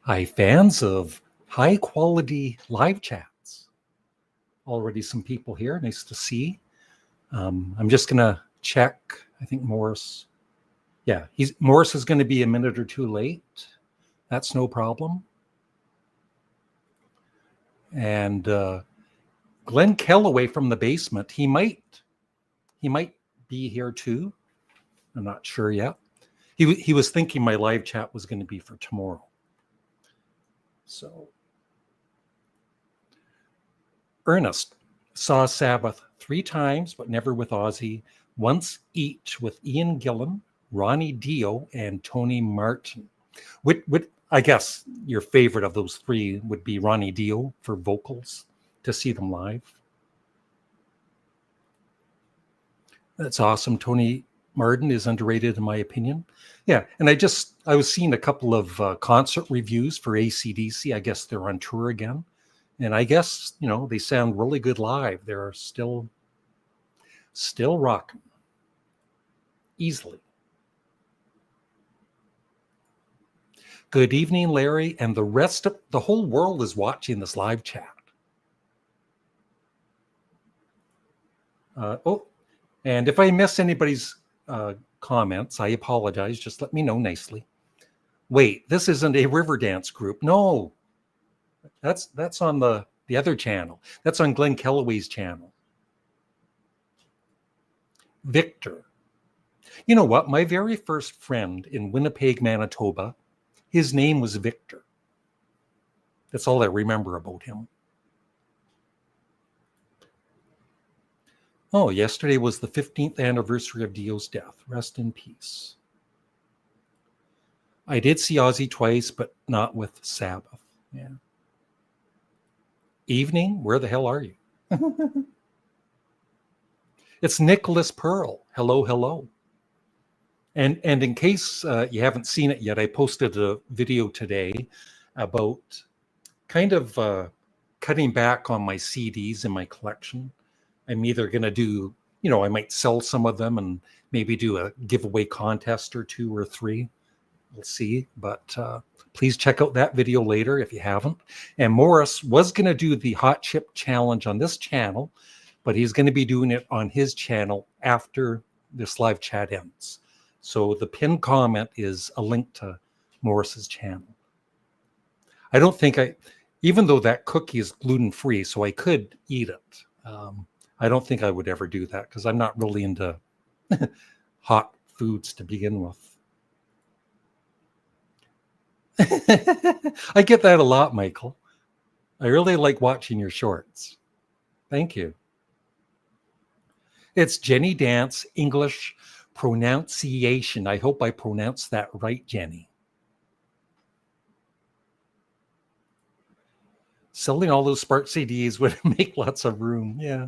Hi, fans of high quality live chats. Already some people here. Nice to see. I'm just going to check. I think Morris. Yeah, Morris is going to be a minute or two late. That's no problem. And Glenn Kellaway from the basement. He might be here too. I'm not sure yet. He was thinking my live chat was going to be for tomorrow. So Ernest saw Sabbath 3 times, but never with Ozzy. Once each with Ian Gillan, Ronnie Dio, and Tony Martin. I guess your favorite of those 3 would be Ronnie Dio for vocals, to see them live. That's awesome. Tony Martin is underrated in my opinion. Yeah, and I was seeing a couple of concert reviews for AC/DC. I guess they're on tour again. And I guess, they sound really good live. They're still rocking easily. Good evening, Larry, and the rest of the whole world is watching this live chat. And if I miss anybody's comments, I apologize. Just let me know nicely. Wait, this isn't a Riverdance group. No, that's on the other channel. That's on Glenn Kellaway's channel. Victor. You know what? My very first friend in Winnipeg, Manitoba, his name was Victor. That's all I remember about him. Oh, yesterday was the 15th anniversary of Dio's death. Rest in peace. I did see Ozzy twice, but not with Sabbath. Yeah. Evening, where the hell are you? It's Nicholas Pearl. Hello, hello. And in case you haven't seen it yet, I posted a video today about kind of cutting back on my CDs in my collection. I'm either going to do, I might sell some of them and maybe do a giveaway contest or 2 or 3. We'll see. But please check out that video later if you haven't. And Morris was going to do the Hot Chip Challenge on this channel, but he's going to be doing it on his channel after this live chat ends. So the pinned comment is a link to Morris's channel. I don't think even though that cookie is gluten-free, so I could eat it. I don't think I would ever do that because I'm not really into hot foods to begin with. I get that a lot, Michael. I really like watching your shorts. Thank you. It's Jenny Dance English pronunciation. I hope I pronounced that right, Jenny. Selling all those Spark CDs would make lots of room. Yeah.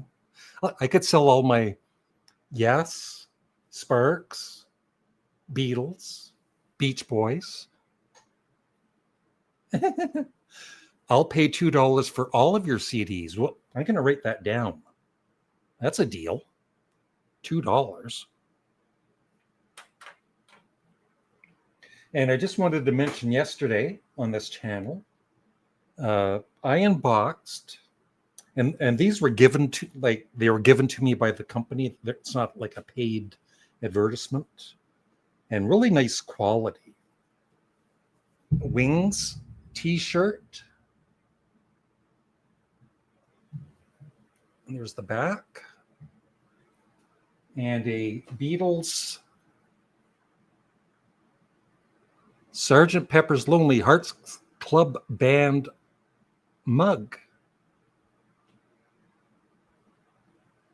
I could sell all my Yes, Sparks, Beatles, Beach Boys. I'll pay $2 for all of your CDs. Well, I'm going to write that down. That's a deal. $2. And I just wanted to mention yesterday on this channel, I unboxed, and these were given to me by the company. It's not like a paid advertisement, and really nice quality. Wings t-shirt. And there's the back. And a Beatles Sgt. Pepper's Lonely Hearts Club Band mug.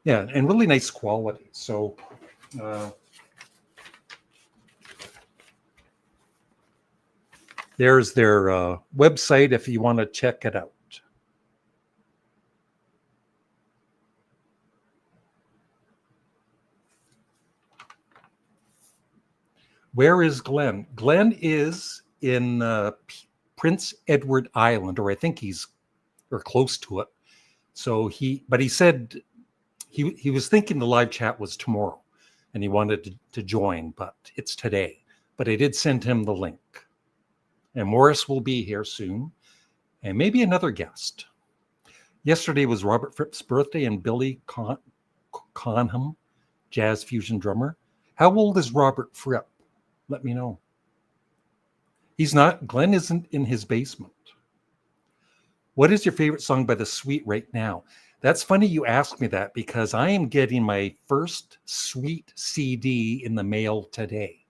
Yeah, and really nice quality. So there's their website if you want to check it out. Where is Glenn? Glenn is in Prince Edward Island, or I think he's close to it. So he said he was thinking the live chat was tomorrow, and he wanted to join, but it's today. But I did send him the link. And Morris will be here soon. And maybe another guest. Yesterday was Robert Fripp's birthday, and Billy Conham, jazz fusion drummer. How old is Robert Fripp? Let me know. He's not. Glenn isn't in his basement. What is your favorite song by The Sweet right now? That's funny you ask me that, because I am getting my first Sweet CD in the mail today.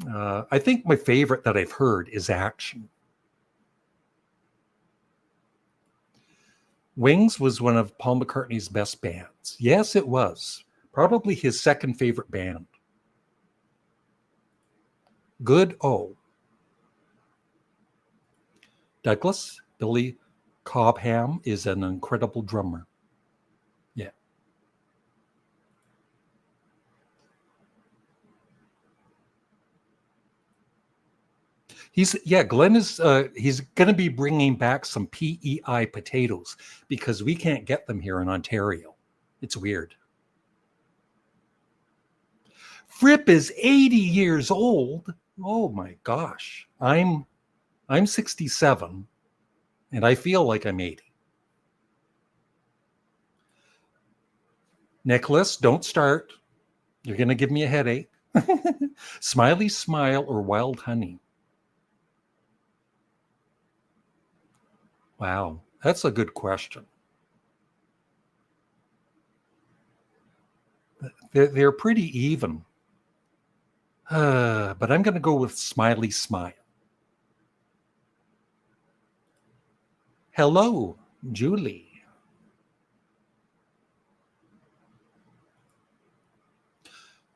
I think my favorite that I've heard is Action. Wings was one of Paul McCartney's best bands. Yes, it was. Probably his second favorite band. Good O. Douglas, Billy Cobham is an incredible drummer. Yeah. Glenn is, he's going to be bringing back some PEI potatoes because we can't get them here in Ontario. It's weird. Fripp is 80 years old. Oh my gosh. I'm 67 and I feel like I'm 80. Nicholas, don't start. You're going to give me a headache. Smiley Smile or Wild Honey? Wow, that's a good question. They're pretty even. But I'm going to go with Smiley Smile. Hello, Julie.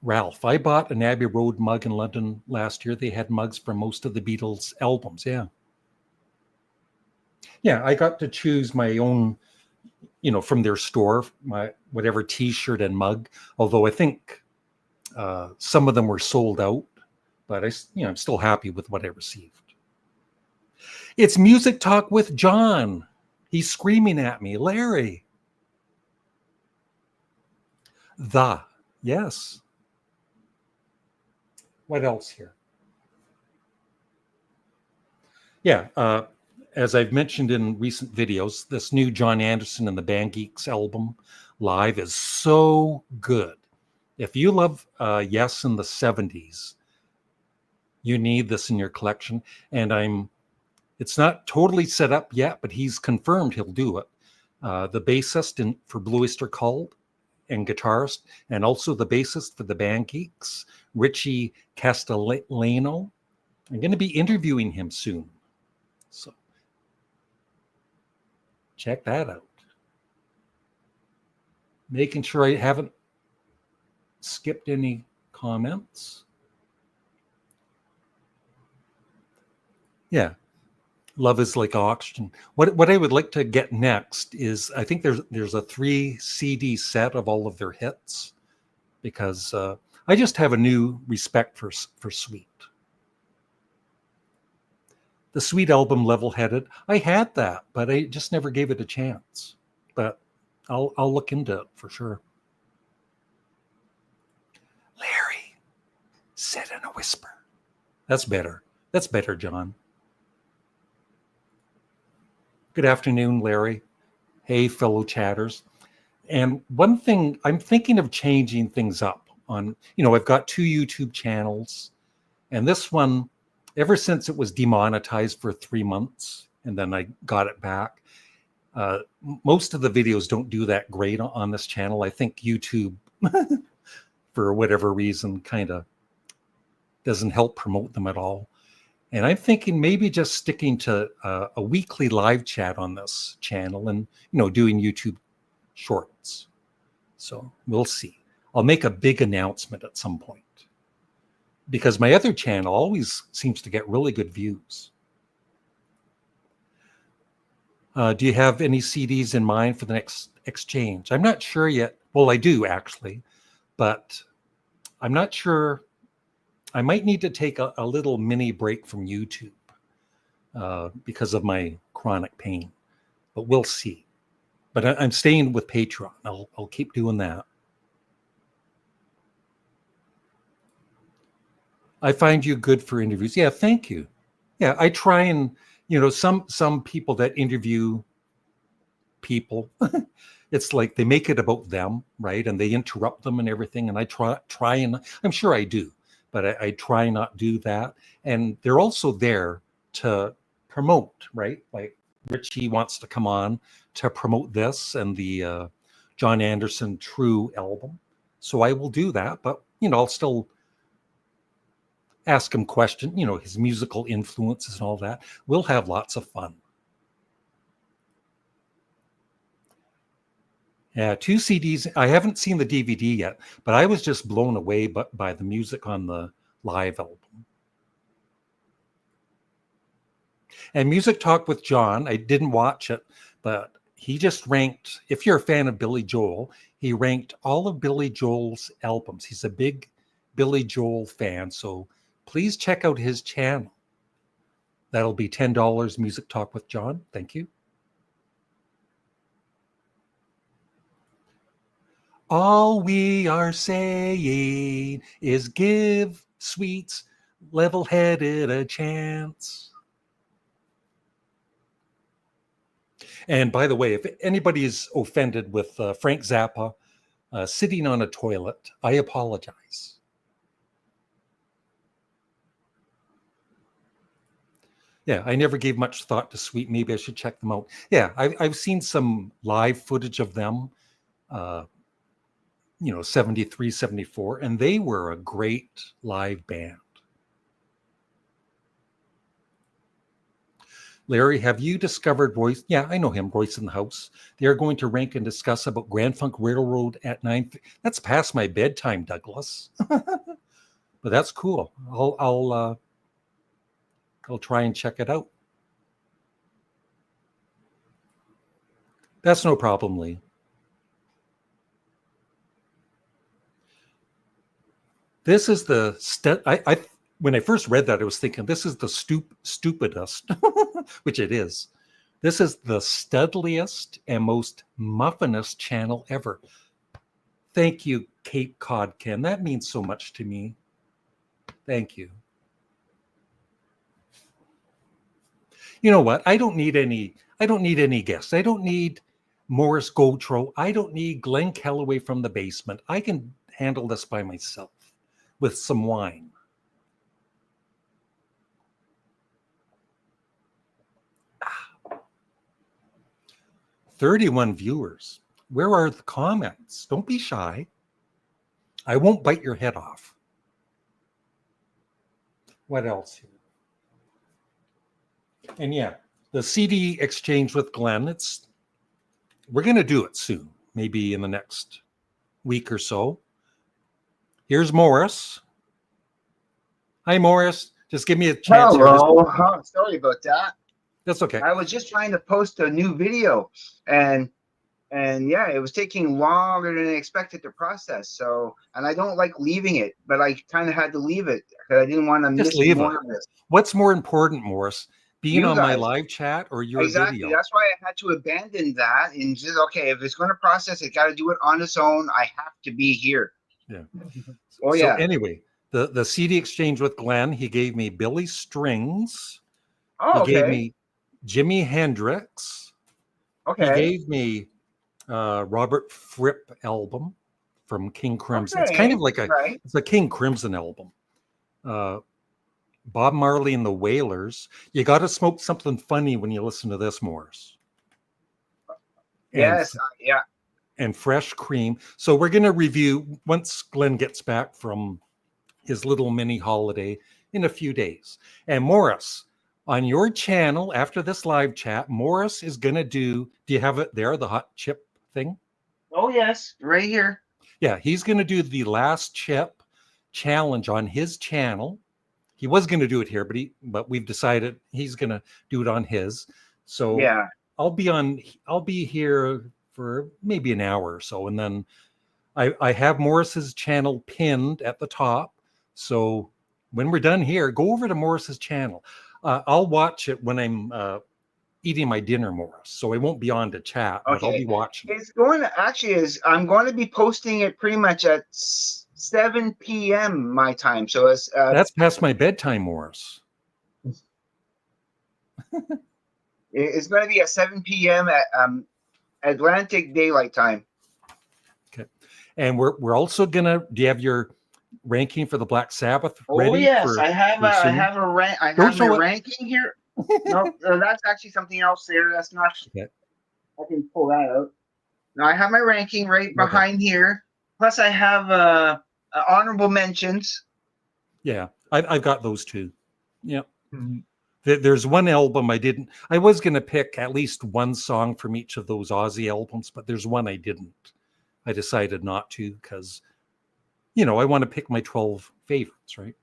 Ralph, I bought an Abbey Road mug in London last year. They had mugs from most of the Beatles albums. Yeah. Yeah, I got to choose my own, from their store, my whatever T-shirt and mug. Although I think some of them were sold out, but I'm still happy with what I received. It's Music Talk with John. He's screaming at me, Larry. Yes. What else here? Yeah, as I've mentioned in recent videos, this new John Anderson and the Band Geeks album live is so good. If you love Yes in the 70s, you need this in your collection. And it's not totally set up yet, but he's confirmed he'll do it. The bassist for Blue Oyster Cult and guitarist, and also the bassist for the Band Geeks, Richie Castellano. I'm going to be interviewing him soon. So check that out. Making sure I haven't skipped any comments. Yeah. Love is like oxygen. What I would like to get next is, I think there's a 3 CD set of all of their hits, because I just have a new respect for Sweet. The Sweet album, Level-Headed, I had that, but I just never gave it a chance. But I'll look into it for sure. Larry, said in a whisper. That's better. That's better, John. Good afternoon, Larry. Hey, fellow chatters. And one thing, I'm thinking of changing things up on, I've got 2 YouTube channels, and this one, ever since it was demonetized for 3 months, and then I got it back, most of the videos don't do that great on this channel. I think YouTube, for whatever reason, kind of doesn't help promote them at all. And I'm thinking maybe just sticking to a weekly live chat on this channel and, doing YouTube shorts. So we'll see. I'll make a big announcement at some point, because my other channel always seems to get really good views. Do you have any CDs in mind for the next exchange? I'm not sure yet. Well, I do actually, but I'm not sure. I might need to take a little mini break from YouTube because of my chronic pain, but we'll see. But I'm staying with Patreon. I'll keep doing that. I find you good for interviews. Yeah, thank you. Yeah, I try and, some people that interview people, it's like they make it about them, right? And they interrupt them and everything. And I try and I'm sure I do, but I try not do that. And they're also there to promote, right? Like Richie wants to come on to promote this and the John Anderson True album. So I will do that, but I'll still ask him questions, his musical influences and all that. We'll have lots of fun. Yeah, 2 CDs. I haven't seen the DVD yet, but I was just blown away by the music on the live album. And Music Talk with John, I didn't watch it, but he just ranked, if you're a fan of Billy Joel, he ranked all of Billy Joel's albums. He's a big Billy Joel fan, so please check out his channel. That'll be $10, Music Talk with John. Thank you. All we are saying is give Sweets Level-Headed a chance. And by the way, if anybody is offended with Frank Zappa sitting on a toilet, I apologize. Yeah, I never gave much thought to Sweet. Maybe I should check them out. Yeah, I've seen some live footage of them, 73, 74, and they were a great live band. Larry, have you discovered Royce? Yeah, I know him, Royce in the House. They are going to rank and discuss about Grand Funk Railroad at 9. That's past my bedtime, Douglas. But that's cool. I'll try and check it out. That's no problem, Lee. This is the when I first read that, I was thinking this is the stupidest, which it is. This is the studliest and most muffinest channel ever. Thank you, Cape Cod Ken. That means so much to me. Thank you. You know what? I don't need any guests. I don't need Morris Gotro. I don't need Glenn Kellaway from the basement. I can handle this by myself with some wine. Ah. 31 viewers. Where are the comments? Don't be shy. I won't bite your head off. What else here? And yeah, the CD exchange with Glenn, we're going to do it soon, maybe in the next week or so. Here's Morris. Hi, Morris. Just give me a chance. Hello. Sorry about that. That's okay. I was just trying to post a new video, and yeah, it was taking longer than I expected to process. So, and I don't like leaving it, but I kind of had to leave it because I didn't want to miss more of this. What's more important, Morris? Being on my live chat or your video? That's why I had to abandon that and just, okay, if it's going to process, it got to do it on its own. I have to be here. Yeah. Oh, yeah. So anyway, the CD exchange with Glenn, he gave me Billy Strings. Oh, he gave me Jimi Hendrix. Okay. He gave me Robert Fripp album from King Crimson. It's kind of like it's a King Crimson album. Bob Marley and the Wailers. You got to smoke something funny when you listen to this, Morris. Yes, yeah. And Fresh Cream. So we're going to review once Glenn gets back from his little mini holiday in a few days. And Morris, on your channel after this live chat, Morris is going to do you have it there, the hot chip thing? Oh, yes, right here. Yeah, he's going to do the last chip challenge on his channel. He was going to do it here, but we've decided he's going to do it on his. So yeah, I'll be here for maybe an hour or so, and then I have Morris's channel pinned at the top. So when we're done here, go over to Morris's channel. I'll watch it when I'm eating my dinner, Morris. So I won't be on to chat, but I'll be watching. It's going to I'm going to be posting it pretty much at 7 p.m. my time. So it's that's past my bedtime, Morris. It's going to be at 7 p.m. at Atlantic Daylight Time. Okay. And we're also gonna. Do you have your ranking for the Black Sabbath Oh ready yes, for? I have for soon? a rank. I Don't have my show it. ranking here. No, that's actually something else there. That's not. Okay. I can pull that out. Now I have my ranking right Okay. behind here. Plus, I have honorable mentions. Yeah, I've got those too. Yeah. There's one album I didn't. I was going to pick at least one song from each of those Aussie albums, but there's one I didn't. I decided not to because, I want to pick my 12 favorites, right?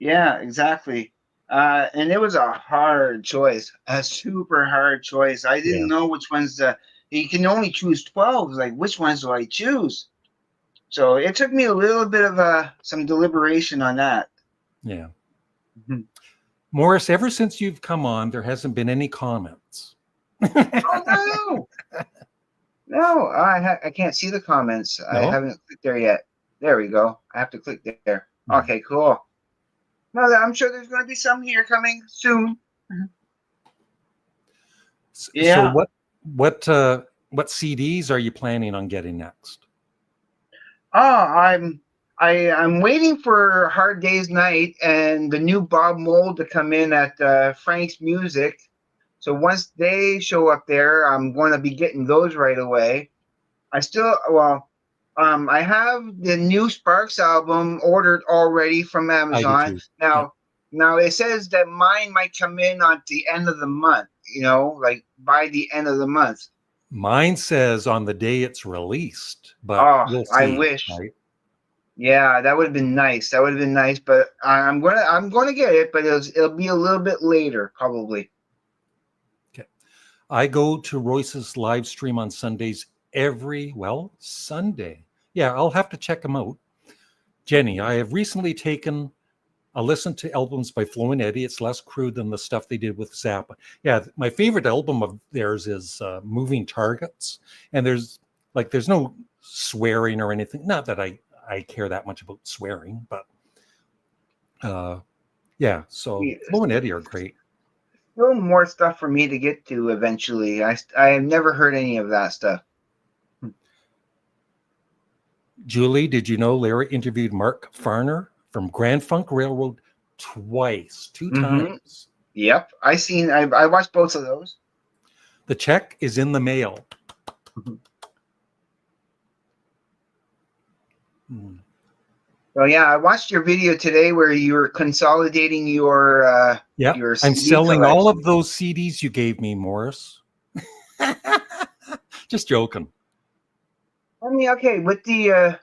Yeah, exactly. And it was a hard choice, a super hard choice. I didn't Yeah. know which ones to. You can only choose 12. Like, which ones do I choose? So it took me a little bit of some deliberation on that. Yeah. Mhm. Morris, ever since you've come on, there hasn't been any comments. Oh no, no, I can't see the comments. I No? haven't clicked there yet. There we go. I have to click there. Yeah. Okay, cool. No, I'm sure there's going to be some here coming soon. So Yeah. what CDs are you planning on getting next? Oh, I'm waiting for Hard Day's Night and the new Bob Mold to come in at Frank's Music. So once they show up there, I'm going to be getting those right away. I have the new Sparks album ordered already from I do Amazon. too. Yeah. Now it says that mine might come in at the end of the month, like by the end of the month. Mine says on the day it's released, but Oh, we'll I see. wish. Right? Yeah, that would have been nice. That would have been nice, but I'm gonna get it, but it'll be a little bit later, probably. Okay. I go to Royce's live stream on Sundays Sunday. Yeah, I'll have to check them out. Jenny, I have recently taken a listen to albums by Flo and Eddie. It's less crude than the stuff they did with Zappa. Yeah, my favorite album of theirs is Moving Targets. And there's no swearing or anything. Not that I care that much about swearing, but yeah, so Yeah, Flo and Eddie are great. still more stuff for me to get to eventually. I have never heard any of that stuff. Julie, did you know Larry interviewed Mark Farner from Grand Funk Railroad two times? Yep, I watched both of those. The check is in the mail. So yeah, I watched your video today where you were consolidating your I'm CD selling collection. all of those CDs you gave me, Morris. Just joking. I mean, okay, with the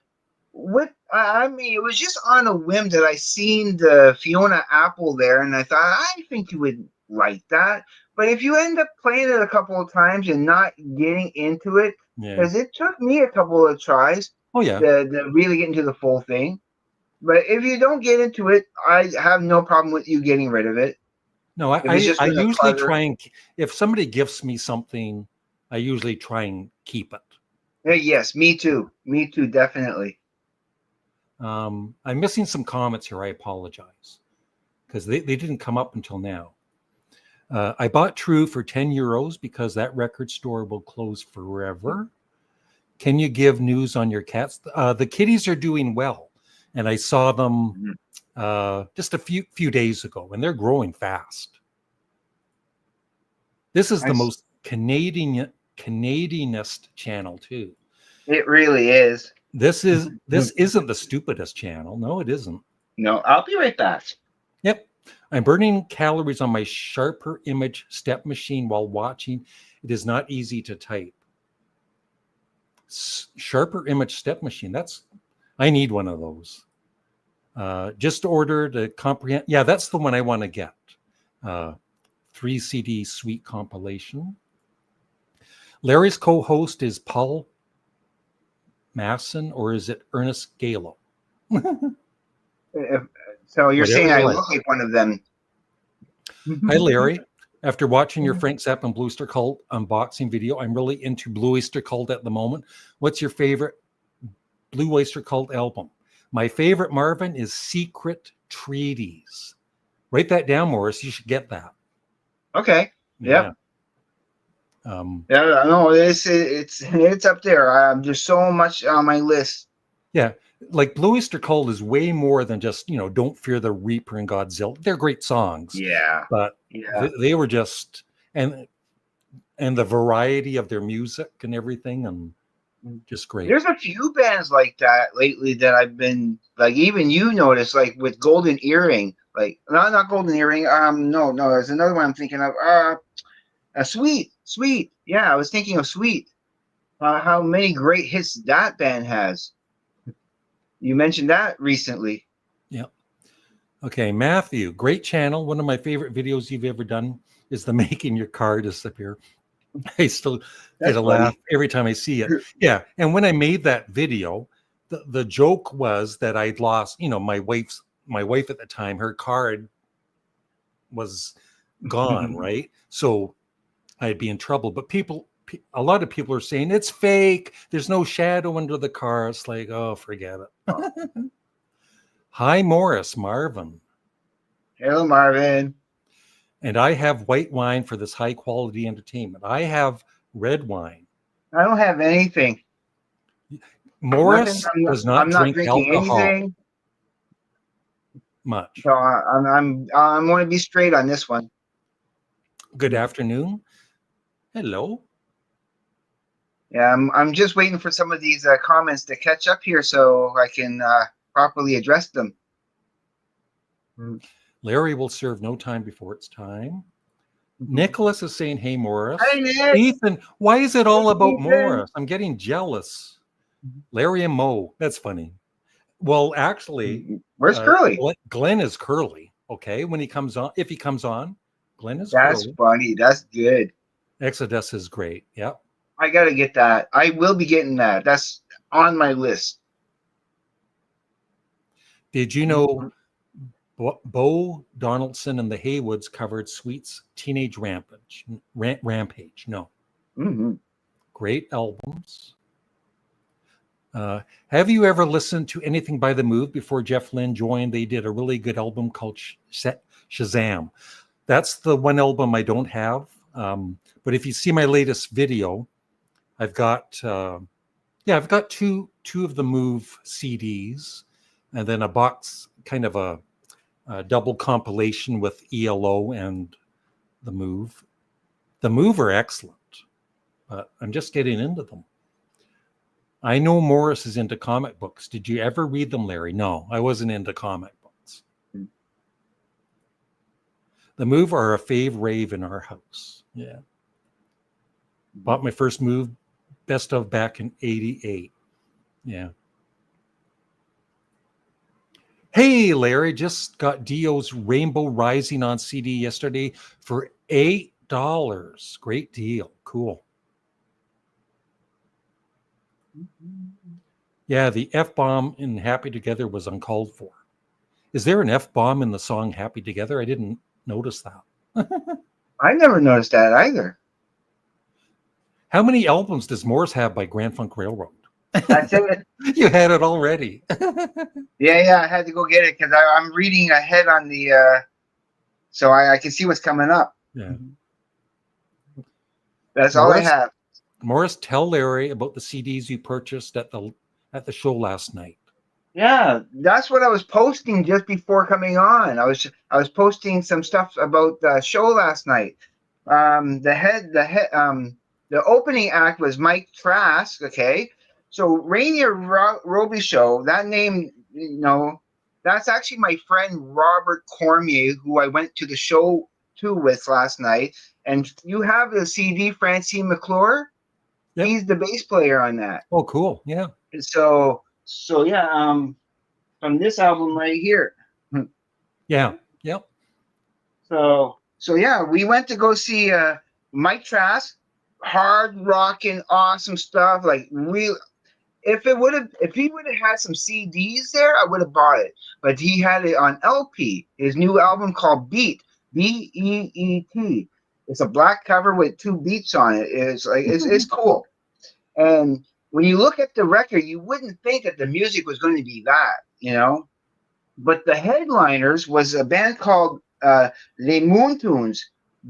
I mean, it was just on a whim that I seen the Fiona Apple there, and I thought I think you would like that. But if you end up playing it a couple of times and not getting into it, Yeah. because it took me a couple of tries Oh yeah. to really get into the full thing. But if you don't get into it, I have no problem with you getting rid of it. No, If it's just I for the usually clutter. try and if somebody gifts me something, I usually try and keep it. Yes, me too. Me too, definitely. I'm missing some comments here. I apologize because they didn't come up until now. I bought True for €10 because that record store will close forever. Can you give news on your cats? The kitties are doing well, and I saw them just a few days ago, and they're growing fast. This is the most Canadianist channel too. It really is. This isn't the stupidest channel. No, it isn't. No, I'll be right back. Yep. I'm burning calories on my Sharper Image step machine while watching. It is not easy to type. Sharper Image step machine. I need one of those. Just ordered a comprehend. Yeah, that's the one I want to get. 3 CD suite compilation. Larry's co-host is Paul Masson, or is it Ernest Gallo? So you're saying I look like one of them. Hi, Larry. After watching your Frank Zappa and Blue Oyster Cult unboxing video, I'm really into Blue Oyster Cult at the moment. What's your favorite Blue Oyster Cult album? My favorite, Marvin, is Secret Treaties. Write that down, Morris. You should get that. Okay. Yeah. Yep. Yeah. No, it's up there. There's so much on my list. Yeah, like Blue Oyster Cult is way more than just, Don't Fear the Reaper and Godzilla. They're great songs, Yeah. but Yeah. they were just, and the variety of their music and everything, and just great. There's a few bands like that lately that I've been like, even you notice, like with Golden Earring, like no, not Golden Earring. No, no, there's another one I'm thinking of. Sweet, Sweet. Yeah, I was thinking of Sweet. How many great hits that band has. You mentioned that recently. Yeah. Okay, Matthew, great channel. One of my favorite videos you've ever done is the making your car disappear. I still get That's a laugh funny. every time I see it. Yeah, and when I made that video, the joke was that I'd lost, my wife at the time, her card was gone, right? So I'd be in trouble. But a lot of people are saying it's fake. There's no shadow under the car. It's like, oh, forget it. Hi, Morris, Marvin. Hello, Marvin. And I have white wine for this high quality entertainment. I have red wine. I don't have anything. Nothing. Morris does I'm not not drink drinking alcohol anything. much. So I'm going to be straight on this one. Good afternoon. Hello. Yeah, I'm just waiting for some of these comments to catch up here so I can properly address them. Larry will serve no time before it's time. Nicholas is saying, hey, Morris. Hey, Nick. Ethan, why is it all Hey, about Ethan. Morris? I'm getting jealous. Larry and Mo. That's funny. Well, actually, where's Curly? Glenn is Curly. Okay, when he comes on, if he comes on, Glenn is That's Curly. funny. That's good. Exodus is great. Yep. I got to get that. I will be getting that. That's on my list. Did you know Bo Donaldson and the Haywoods covered Sweet's Teenage Rampage? Rampage. No. Mm-hmm. Great albums. Have you ever listened to anything by The Move before Jeff Lynne joined? They did a really good album called Shazam. That's the one album I don't have. But if you see my latest video, I've got I've got two of the Move CDs, and then a box, kind of a double compilation with ELO and the Move. The Move are excellent, but I'm just getting into them. I know Morris is into comic books. Did you ever read them, Larry? No, I wasn't into comic books. The Move are a fave rave in our house. Yeah. Bought my first Move best of back in '88. Yeah. Hey, Larry, just got Dio's Rainbow Rising on CD yesterday for $8. Great deal. Cool. Yeah, the F-bomb in Happy Together was uncalled for. Is there an F-bomb in the song Happy Together? I didn't notice that. I never noticed that either. How many albums does Morris have by Grand Funk Railroad? That's it. You had it already. Yeah, I had to go get it because I'm reading ahead on the, so I can see what's coming up. Yeah. That's all I have. Morris, tell Larry about the CDs you purchased at the show last night. Yeah, that's what I was posting just before coming on. I was posting some stuff about the show last night. The opening act was Mike Trask. Okay, so Rainier Roby Show. That name, that's actually my friend Robert Cormier, who I went to the show with last night. And you have the CD, Francine McClure. Yep. He's the bass player on that. Oh, cool. Yeah. So yeah, from this album right here. Yeah. Yep. So yeah, we went to go see Mike Trask, hard rocking, awesome stuff. Like if he would have had some CDs there, I would have bought it. But he had it on LP. His new album called Beat, BEET. It's a black cover with 2 beats on it. It's cool. And when you look at the record, you wouldn't think that the music was going to be that, But the headliners was a band called Les Moontoons.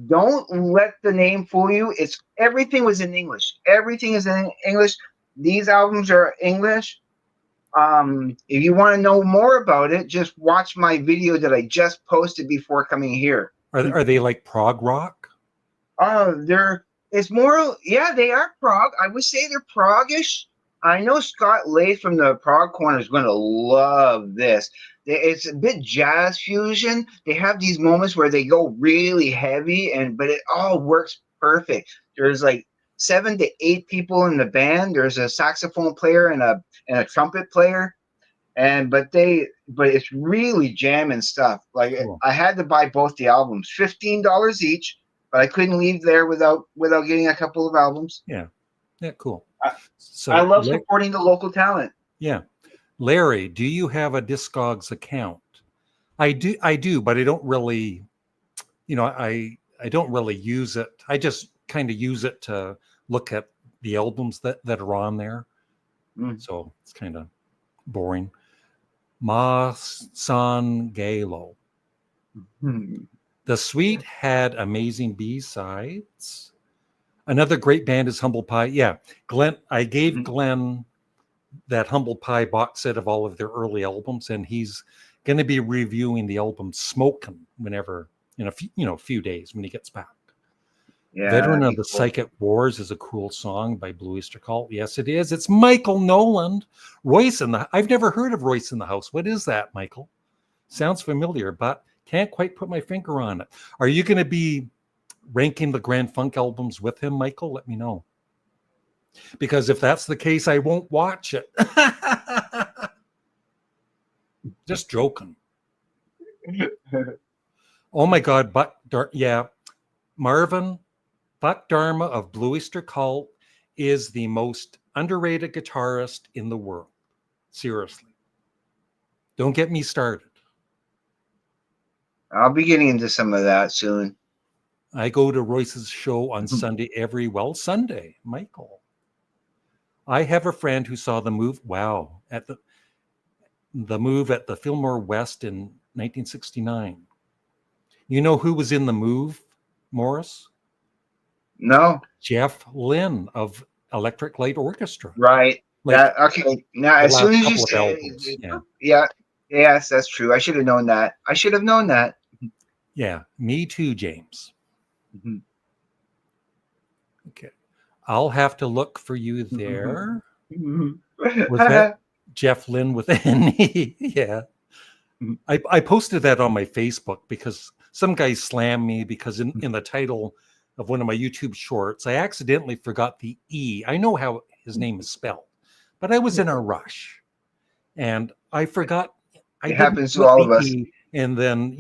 Don't let the name fool you. It's everything was in English. Everything is in English. These albums are English. If you want to know more about it, just watch my video that I just posted before coming here. Are they like prog rock? They're it's more, yeah, they are prog. I would say they're proggish. I know Scott Lath from the Prog Corner is going to love this. It's a bit jazz fusion. They have these moments where they go really heavy, but it all works perfect. There's like 7 to 8 people in the band. There's a saxophone player and a trumpet player, but it's really jamming stuff. Like Cool. I had to buy both the albums, $15 each, but I couldn't leave there without getting a couple of albums. Yeah, cool. So I love supporting the local talent. Yeah, Larry, do you have a Discogs account? I do, but I don't really, I don't really use it. I just kind of use it to look at the albums that are on there. So it's kind of boring. Ma San Galo. The Suite had amazing B-sides. Another great band is Humble Pie. Yeah, Glenn. I gave Glenn that Humble Pie box set of all of their early albums, and he's going to be reviewing the album "Smokin'" whenever in a few days when he gets back. Yeah, Veteran of the Psychic Wars is a cool song by Blue Oyster Cult. Yes, it is. It's Michael Noland. Royce in the. I've never heard of Royce in the House. What is that, Michael? Sounds familiar, but can't quite put my finger on it. Are you going to be ranking the Grand Funk albums with him, Michael? Let me know. Because if that's the case, I won't watch it. Just joking. Oh my God, Marvin, Buck Dharma of Blue Oyster Cult is the most underrated guitarist in the world. Seriously. Don't get me started. I'll be getting into some of that soon. I go to Royce's show on Sunday Sunday, Michael. I have a friend who saw the Move. Wow, at the Move at the Fillmore West in 1969. You know who was in the Move, Morris? No. Jeff Lynne of Electric Light Orchestra. Right. Okay. Now, as soon as you say, yes, that's true. I should have known that. Yeah, me too, James. Okay. I'll have to look for you there. Was that Jeff Lynne with N-E? Yeah. I posted that on my Facebook because some guy slammed me because in the title of one of my YouTube shorts, I accidentally forgot the E. I know how his name is spelled, but I was in a rush and I forgot. It happens to all of us. And then,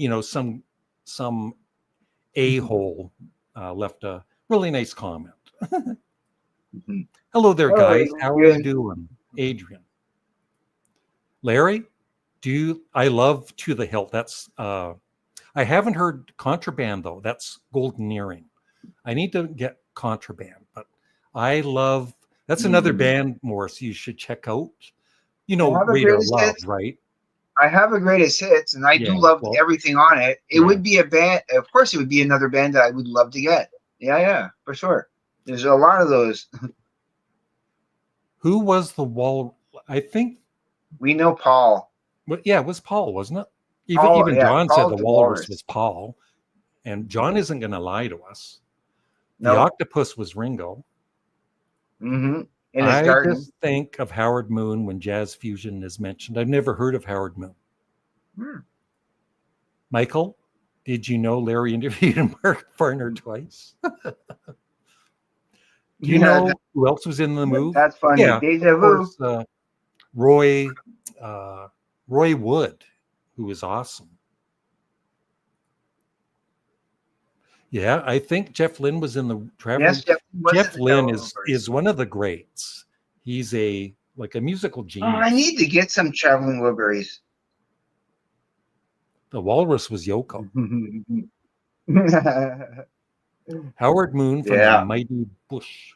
some a-hole left a really nice comment. Hello there, guys. How are you doing? Adrian. Larry, I love To the Hilt. That's I haven't heard Contraband though. That's Golden Earring. I need to get Contraband, but I love that's another band, Morris, you should check out. Radar Love, right? I have a Greatest Hits, and I do love everything on it. It would be a band, of course, it would be another band that I would love to get. Yeah, for sure. There's a lot of those. Who was the wall? I think we know Paul. Well, yeah, it was Paul, wasn't it? Even John said the Walrus was Paul, and John isn't going to lie to us. The Octopus was Ringo. In his I garden. just think of Howard Moon when jazz fusion is mentioned. I've never heard of Howard Moon. Michael, did you know Larry interviewed Mark Farner twice? Do you know who else was in the Move? That's funny. Yeah, Deja vu. Roy Wood, who is awesome. Yeah, I think Jeff Lynne was in the Traveling. Yes, Jeff Lynne is one of the greats. He's a musical genius. I need to get some Traveling Wilburys. The Walrus was Yoko. Howard Moon from the Mighty Bush.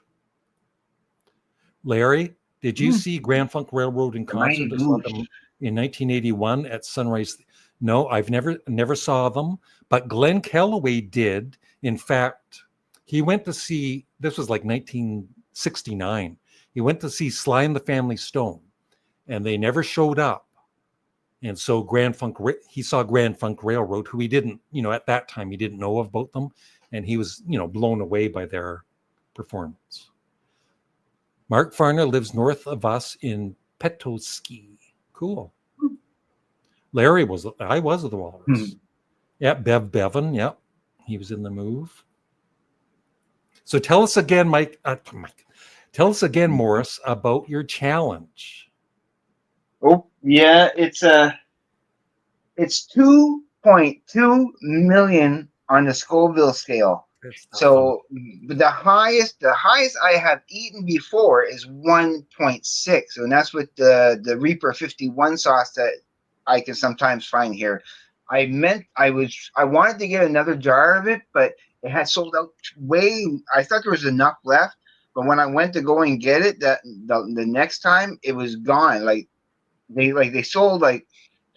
Larry, did you see Grand Funk Railroad in concert? I saw them in 1981 at Sunrise. No, I've never saw them, but Glenn Calloway did. In fact, he went to see, this was like 1969. He went to see Sly and the Family Stone, and they never showed up. And so he saw Grand Funk Railroad, who he didn't, at that time, he didn't know about them. And he was, blown away by their performance. Mark Farner lives north of us in Petoskey. Cool. Larry I was the Walrus. Yeah, Bev Bevan. Yep. He was in the move. So tell us again, Mike. Tell us again, Morris, about your challenge. Oh, yeah. It's 2.2 million on the Scoville scale. So the highest I have eaten before is 1.6, and that's with the Reaper 51 sauce that I can sometimes find here. I wanted to get another jar of it, but it had sold out way. I thought there was enough left, but when I went to go and get it, the next time it was gone. Like they sold like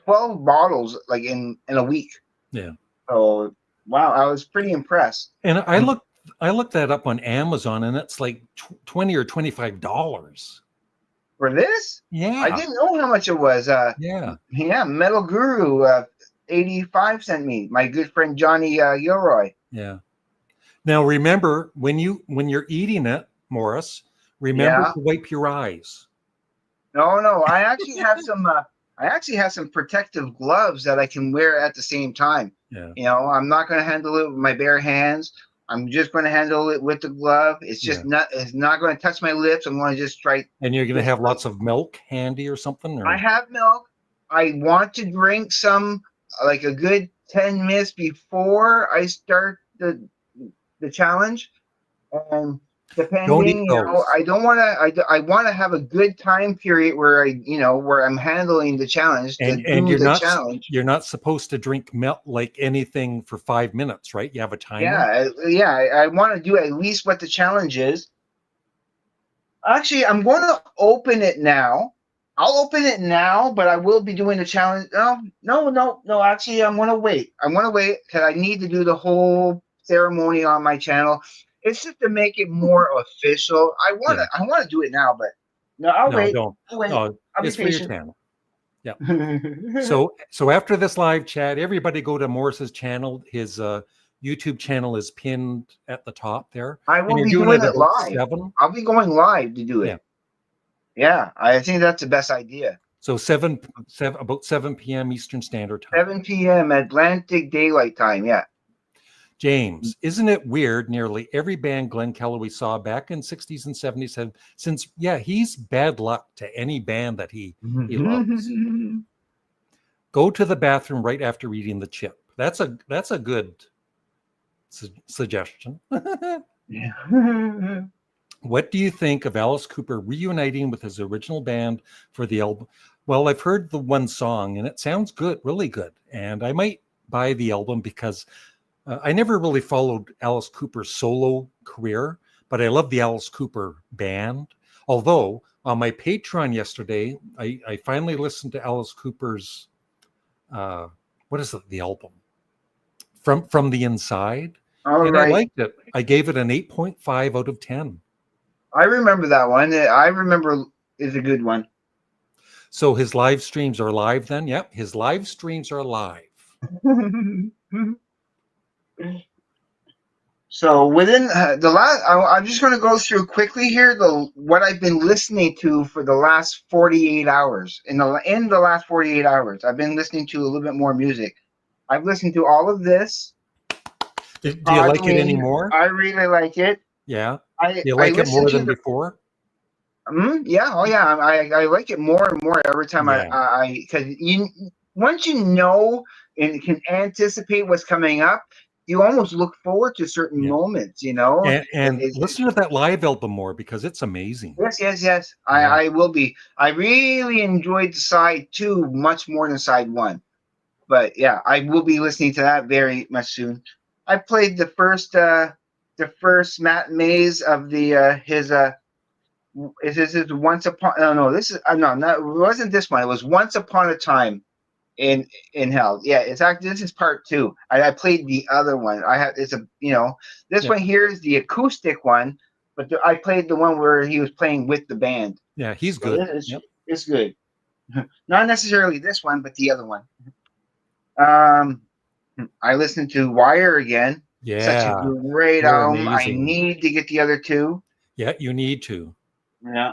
12 bottles like in a week. Yeah. So wow, I was pretty impressed. And I looked that up on Amazon, and it's like $20 or $25 for this. Yeah, I didn't know how much it was. Yeah, Metal Guru 85 sent me. My good friend Johnny Gilroy. Yeah. Now remember, when you're eating it, Morris, remember to wipe your eyes. No, I actually have some. I actually have some protective gloves that I can wear at the same time. Yeah. I'm not going to handle it with my bare hands. I'm just going to handle it with the glove. It's just it's not going to touch my lips. I'm going to just try. And you're going to have lots of milk handy or something? Or? I have milk. I want to drink some like a good 10 minutes before I start the challenge. And depending, I don't want to. I want to have a good time period where where I'm handling the challenge. And you're not supposed to drink milk like anything for 5 minutes, right? You have a timer. Yeah. I want to do at least what the challenge is. Actually, I'm going to open it now. I'll open it now, but I will be doing the challenge. No. Actually, I'm going to wait. Because I need to do the whole ceremony on my channel. It's just to make it more official. I want to do it now, but no, I'll wait. Don't. I'll wait. No, I'll it's be for your patient. channel. Yeah. So after this live chat, everybody go to Morris's channel. His YouTube channel is pinned at the top there. I will be doing it live. 7? I'll be going live to do it. Yeah, I think that's the best idea. So about 7 p.m. Eastern Standard Time. 7 p.m. Atlantic Daylight Time, yeah. James, isn't it weird? Nearly every band Glenn Calloway saw back in 60s and 70s have since, he's bad luck to any band that he loves. Go to the bathroom right after eating the chip. That's a good suggestion. Yeah. What do you think of Alice Cooper reuniting with his original band for the album? Well, I've heard the one song and it sounds good, really good. And I might buy the album because I never really followed Alice Cooper's solo career, but I love the Alice Cooper band. Although on my Patreon yesterday, I finally listened to Alice Cooper's, what is it, the album? From the Inside. And I liked it. I gave it an 8.5 out of 10. I remember that one. I remember is a good one. So his live streams are live then? Yep, his live streams are live. So within the last, I'm just going to go through quickly here what I've been listening to for the last 48 hours. In the last 48 hours, I've been listening to a little bit more music. I've listened to all of this. Do you like it anymore? I really like it. Yeah. Do you like it more than before? Yeah. Oh, yeah. I like it more and more every time. Because once you know and can anticipate what's coming up, you almost look forward to certain moments, And listen to that live album more because it's amazing. Yes. Yeah. I will be. I really enjoyed side 2 much more than side 1. But yeah, I will be listening to that very much soon. I played the first Matt Mays of his Once Upon. No, this is no, it wasn't this one. It was Once Upon a Time. in hell. Yeah, it's actually this is part two. I played the other one. I have it's a this Yeah. one here is the acoustic one, but I played the one where he was playing with the band. Yeah, he's So good. Yep. it's good. Not necessarily this one, but the other one. Um, I listened to Wire again. Such a Yeah, great they're album. I amazing. need to get the other two. Yeah, you need to. Yeah.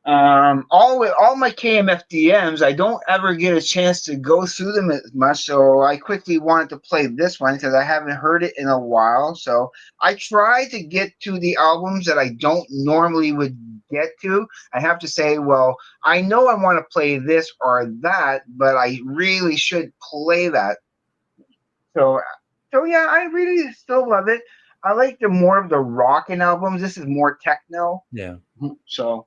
All my KMFDMs, I don't ever get a chance to go through them as much, so I quickly wanted to play this one because I haven't heard it in a while. So I try to get to the albums that I don't normally would get to. I have to say, well, I know I want to play this or that, but I really should play that. So, so yeah, I really still love it. I like the more of the rockin' albums. This is more techno. Yeah. So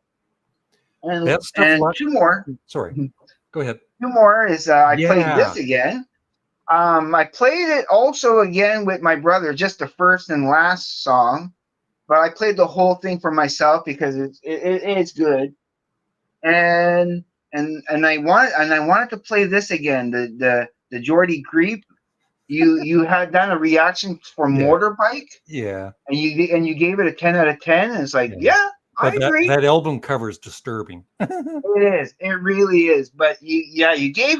and Best of luck. two more. Sorry. Go ahead. Two more is I played Yeah. this again. I played it also again with my brother, just the first and last song, but I played the whole thing for myself because it's good. And I wanted to play this again, the Jordy Creep. You had done a reaction for Yeah. Motorbike, Yeah. and you gave it a 10 out of 10, and it's like, Yeah. yeah, I But agree. that album cover is disturbing. It is. It really is. But you gave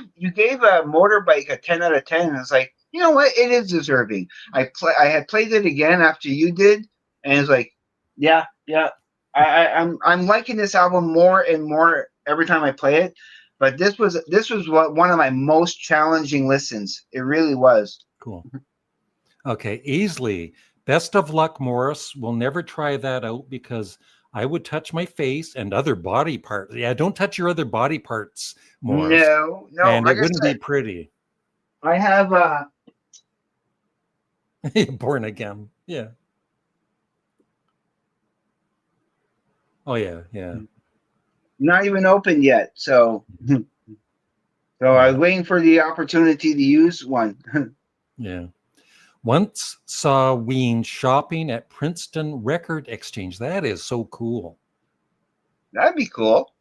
a Motorbike a 10 out of 10. And it's like, you know what? It is deserving. I had played it again after you did, and it's like, yeah, yeah. I'm liking this album more and more every time I play it. But this was one of my most challenging listens. It really was. Cool. Okay, Easley. Best of luck, Morris. We'll never try that out because I would touch my face and other body parts. Yeah, don't touch your other body parts, Morris. No, no. And it Like I wouldn't be said, pretty. I have Born again. Yeah. Oh yeah, yeah. not even opened yet. So I was Yeah. waiting for the opportunity to use one. Yeah. Once saw Ween shopping at Princeton Record Exchange. That is so cool. That'd be cool.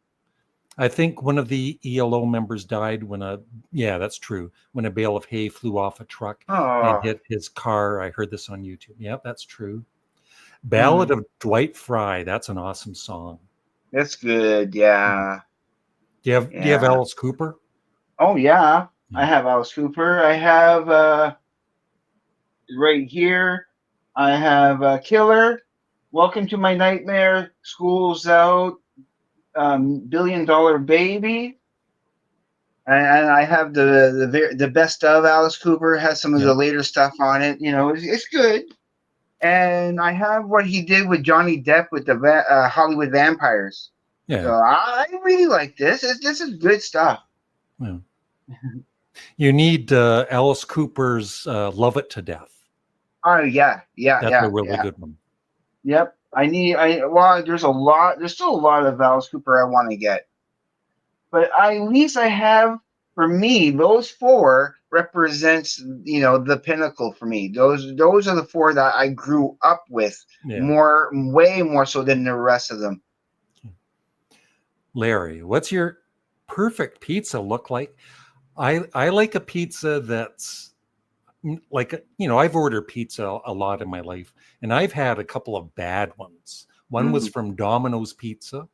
I think one of the ELO members died yeah, that's true. When a bale of hay flew off a truck and Oh, hit his car. I heard this on YouTube. Yep, that's true. Ballad mm, of Dwight Fry. That's an awesome song. that's good. Yeah, Do you have yeah. Alice Cooper? Oh, yeah. I Yeah. have Alice Cooper. I have right here. I have Killer. Welcome to My Nightmare. School's Out. Billion Dollar Baby. And I have the best of Alice Cooper. Has some of Yeah. the later stuff on it. You know, it's good. And I have what he did with Johnny Depp with the Hollywood Vampires. So Yeah. I really like this. This is good stuff. Yeah. You need Alice Cooper's Love It to Death. Oh yeah, yeah, That's a yeah, really yeah. good one. Yep. Well, there's a lot. There's still a lot of Alice Cooper I want to get, but at least I have. For me, those four represents the pinnacle for me. Those are the four that I grew up with Yeah. way more so than the rest of them. Larry, what's your perfect pizza look like? I like a pizza that's like, I've ordered pizza a lot in my life, and I've had a couple of bad ones. One was Mm. from Domino's Pizza,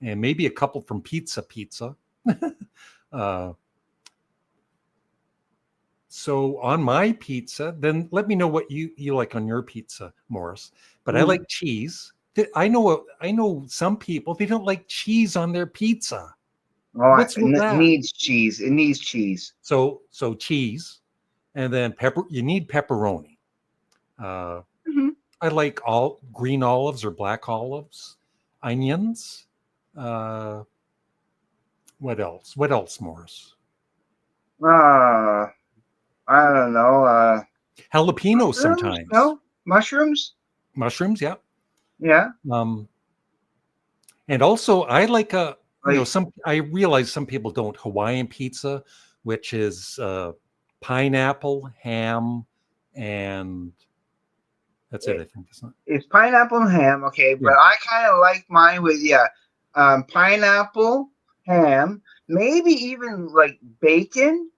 and maybe a couple from Pizza Pizza. uh, so on my pizza, then let me know what you like on your pizza, Morris. But I Mm. like cheese. I know some people, they don't like cheese on their pizza. Oh, What's with it that? needs cheese. It needs cheese. So cheese, and then pepper. You need pepperoni. Uh, Mm-hmm. I like all green olives or black olives, onions. Uh, what else? What else, Morris? I don't know. Jalapenos Mushrooms? sometimes. No, mushrooms. Mushrooms, yeah. Yeah, Um, and also I like like I realize some people don't Hawaiian pizza, which is pineapple, ham, and that's it. I think it's not. it's pineapple and ham. Okay, Yeah, but I kind of like mine with pineapple, ham, maybe even like bacon,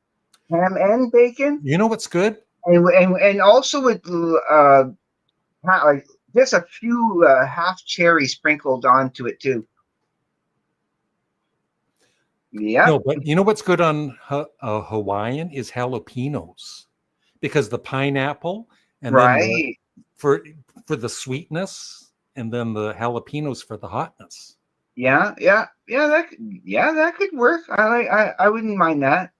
ham and bacon, You know what's good? and also with like just a few half cherry sprinkled onto it too. Yeah, No, but you know what's good on Hawaiian is jalapenos, because the pineapple and then right. for for the sweetness, and then the jalapenos for the hotness. Yeah, that could work. I wouldn't mind that.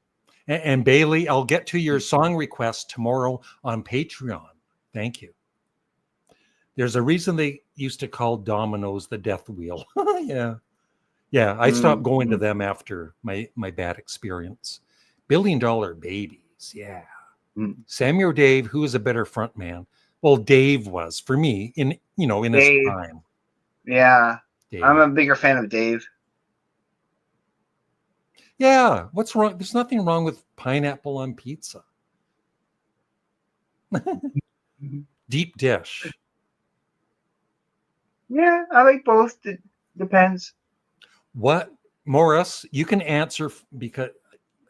And Bailey, I'll get to your song request tomorrow on Patreon. Thank you. There's a reason they used to call Domino's the death wheel. Yeah. Yeah. I stopped going to them after my bad experience. $1 billion babies. Yeah. Samuel Dave, who is a better front man? Well, Dave was for me in his Dave. prime. Yeah. Dave. I'm a bigger fan of Dave. Yeah. What's wrong? There's nothing wrong with pineapple on pizza. Deep dish. Yeah, I like both. It depends. What, Morris, you can answer because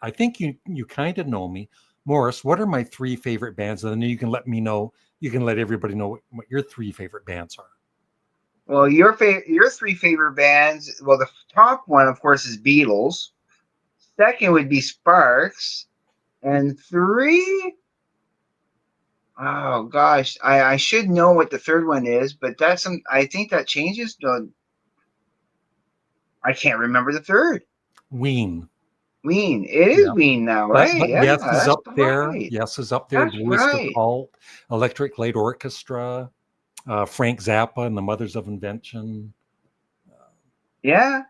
I think you kind of know me. Morris, what are my 3 favorite bands? And then you can let me know. You can let everybody know what your 3 favorite bands are. Well, your 3 favorite bands. Well, the top one, of course, is Beatles. Second would be Sparks, and 3. Oh gosh, I should know what the third one is, but that's some. I think that changes. No, I can't remember the third. Ween. Ween. It is Yeah. Ween now, But right? Yeah, Yes is that's up there. right. Yes is up there. That's Boys to the right. Cult, Electric Light Orchestra, Frank Zappa and the Mothers of Invention. Yeah.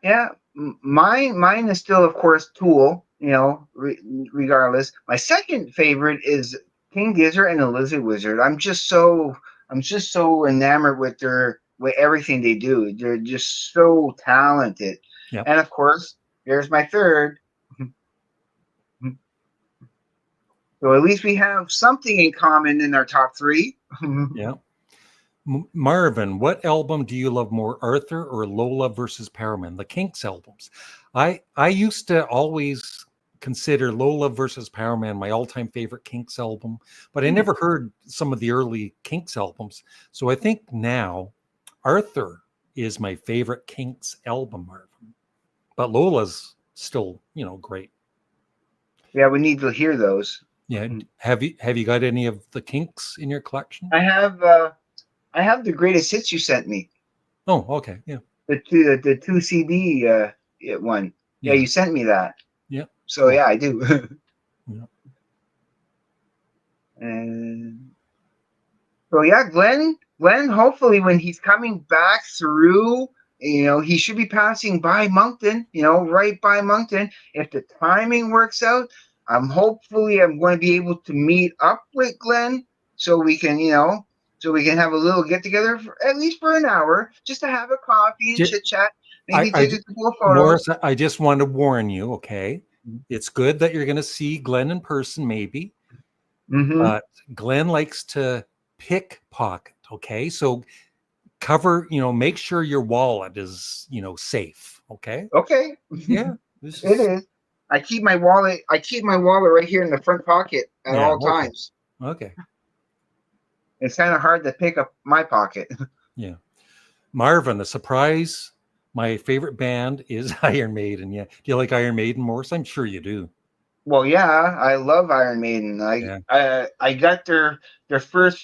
Mine is still, of course, Tool. Regardless. My second favorite is King Gizzard and the Lizard Wizard. I'm just so enamored with everything they do. They're just so talented. Yep. And of course, there's my third. So at least we have something in common in our top 3. Yeah. Marvin, what album do you love more, Arthur or Lola versus Powerman? The Kinks albums. I used to always consider Lola versus Powerman my all-time favorite Kinks album, but I never heard some of the early Kinks albums. So I think now Arthur is my favorite Kinks album, Marvin. But Lola's still, great. Yeah, we need to hear those. Yeah. Have you got any of the Kinks in your collection? I have the greatest hits you sent me. Oh, okay. Yeah. The 2 CD one. Yeah, you sent me that. Yeah. So cool. Yeah, I do. Yeah. And so yeah, Glenn, hopefully when he's coming back through, he should be passing by Moncton, right by Moncton. If the timing works out, I'm going to be able to meet up with Glenn so we can, have a little get together at least for an hour, just to have a coffee and chit chat, maybe take a couple of photos. Morris, I just want to warn you, okay? It's good that you're going to see Glenn in person, maybe. But Glenn likes to pickpocket, okay? So make sure your wallet is, safe, okay? Okay. Yeah. It is. I keep my wallet right here in the front pocket at all times. Okay. It's kind of hard to pick up my pocket. Yeah. Marvin, a surprise. My favorite band is Iron Maiden. Yeah. Do you like Iron Maiden, Morris? I'm sure you do. Well, yeah, I love Iron Maiden. I got their first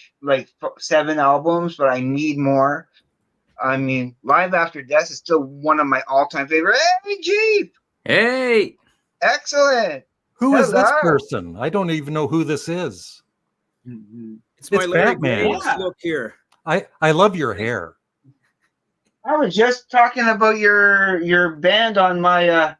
7 albums, but I need more. I mean, Live After Death is still one of my all-time favorite. Hey, Jeep! Hey! Excellent! Who is this person? I don't even know who this is. It's my Larry Batman. Graves look here. I love your hair. I was just talking about your band on my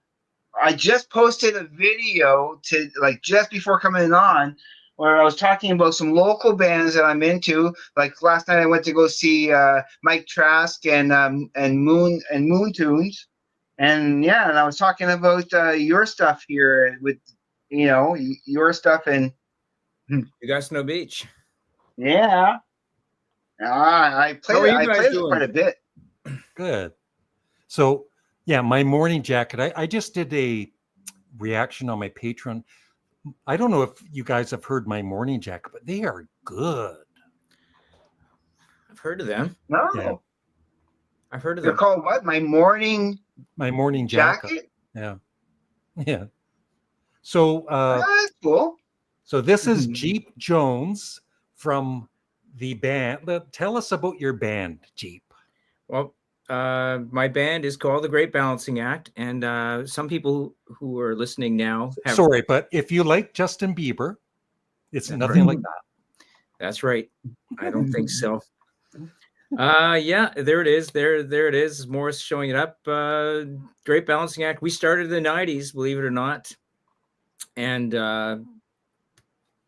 I just posted a video to just before coming on where I was talking about some local bands that I'm into. Like last night I went to go see Mike Trask and Moon Tunes. And I was talking about your stuff here with your stuff and You got Snow Beach. Yeah. I played it quite a bit. Good. So, yeah, my morning jacket. I just did a reaction on my Patreon. I don't know if you guys have heard my Morning Jacket, but they are good. I've heard of them. No, Yeah. I've heard of they're them. called what? My Morning My Morning Jacket. Jacket. Yeah. Yeah. So That's cool. so this is Jeep Jones from the band. Tell us about your band, Jeep. Well, my band is called The Great Balancing Act, and some people who are listening now have. Sorry, but if you like Justin Bieber, it's That's nothing right. like that. That's right. I don't think so. Yeah, there it is. There it is. Morris showing it up. Great Balancing Act. We started in the 90s, believe it or not, and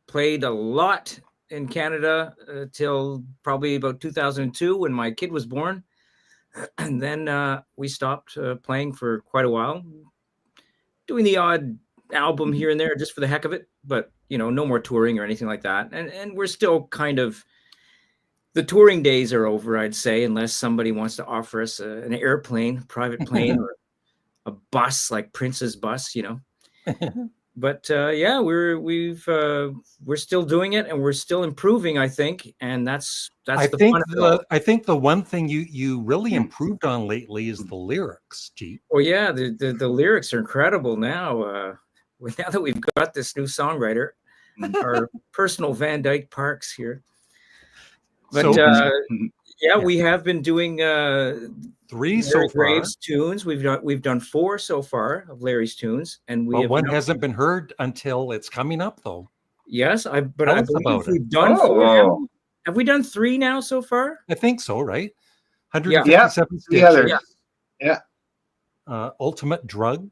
played a lot in Canada till probably about 2002 when my kid was born. And then we stopped playing for quite a while, doing the odd album here and there just for the heck of it, but no more touring or anything like that. And we're still kind of, the touring days are over, I'd say, unless somebody wants to offer us an airplane, private plane, or a bus like Prince's bus, But yeah, we're still doing it, and we're still improving, I think, and that's I the think fun of it all. I think the one thing you really improved on lately is the lyrics, Jeep. Well, yeah, the lyrics are incredible now. Now that we've got this new songwriter, our personal Van Dyke Parks here. But yeah, we have been doing 3 so far. Graves tunes. We've done 4 so far of Larry's tunes, and one hasn't been heard until it's coming up, though. Yes, I Tell us believe about we've it. done 4. Have we done 3 now so far? I think so, right? Yeah. 157 The others. stitches. Yeah. Ultimate Drug,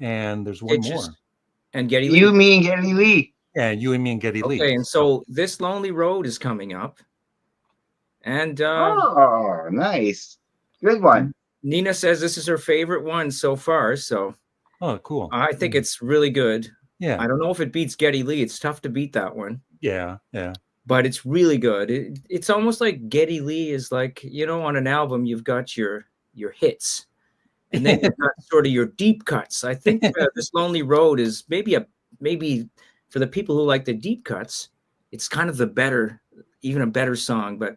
and there's one more. And Geddy You, Lee. me, and Geddy Lee. Yeah, you and me and Geddy Lee. Okay, and so This Lonely Road is coming up. And Oh, nice. Good one. Nina says this is her favorite one so far. So Oh, cool. I think it's really good. Yeah. I don't know if it beats Geddy Lee. It's tough to beat that one. Yeah. But it's really good. It's almost like Geddy Lee is like, on an album, you've got your hits. And then you've got sort of your deep cuts. I think This Lonely Road is maybe for the people who like the deep cuts, it's kind of even a better song. But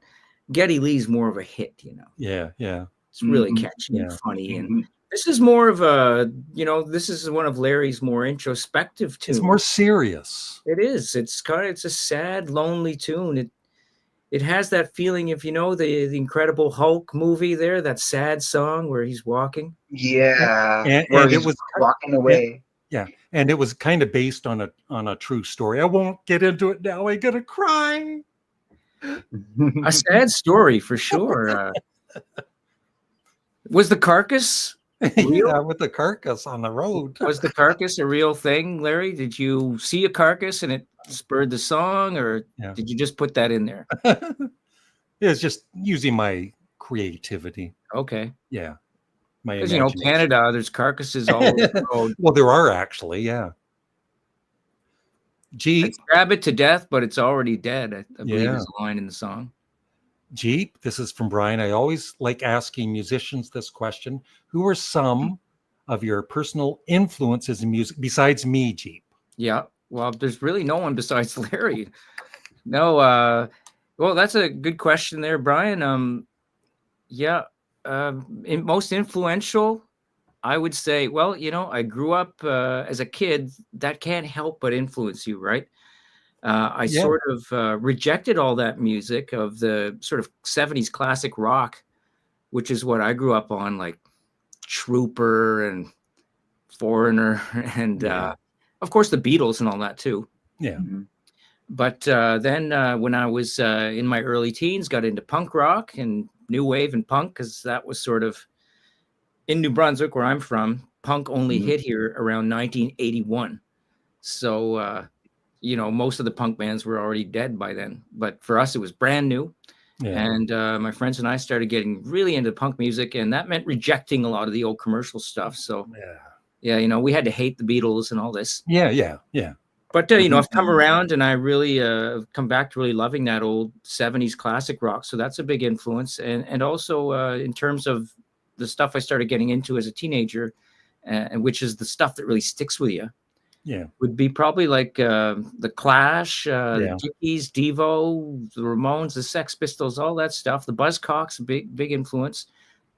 Geddy Lee's more of a hit, Yeah. It's really catchy and funny. And this is more of this is one of Larry's more introspective tunes. It's more serious. It is. It's a sad, lonely tune. It has that feeling, if you know the Incredible Hulk movie there, that sad song where he's walking. Yeah. And it was walking away. Yeah. And it was kind of based on a true story. I won't get into it now. I'm gonna cry. A sad story for sure. Was the carcass real? Yeah, with the carcass on the road. Was the carcass a real thing, Larry? Did you see a carcass and it spurred the song, or did you just put that in there? It's just using my creativity. Okay. Yeah. Because Canada, there's carcasses all over the road. Well, there are actually, yeah. Jeep. Stab it to death, but it's already dead. I believe is a line in the song. Jeep, this is from Brian. I always like asking musicians this question. Who are some of your personal influences in music besides me, Jeep? Yeah. Well, there's really no one besides Larry. No. Well, that's a good question there, Brian. Yeah. Most influential, I would say, well, I grew up as a kid. That can't help but influence you, right? I sort of rejected all that music of the sort of 70s classic rock, which is what I grew up on, like Trooper and Foreigner and, of course, the Beatles and all that, too. Yeah. But then when I was in my early teens, got into punk rock and new wave and punk, because that was sort of in New Brunswick, where I'm from. Punk only hit here around 1981. So, most of the punk bands were already dead by then. But for us, it was brand new. Yeah. And my friends and I started getting really into punk music, and that meant rejecting a lot of the old commercial stuff. So, we had to hate the Beatles and all this. Yeah. But, I've come around, and I really come back to really loving that old 70s classic rock. So that's a big influence. And also in terms of the stuff I started getting into as a teenager, and which is the stuff that really sticks with you, Yeah. would be probably like the Clash, the Dickies, Devo, the Ramones, the Sex Pistols, all that stuff. The Buzzcocks, big influence.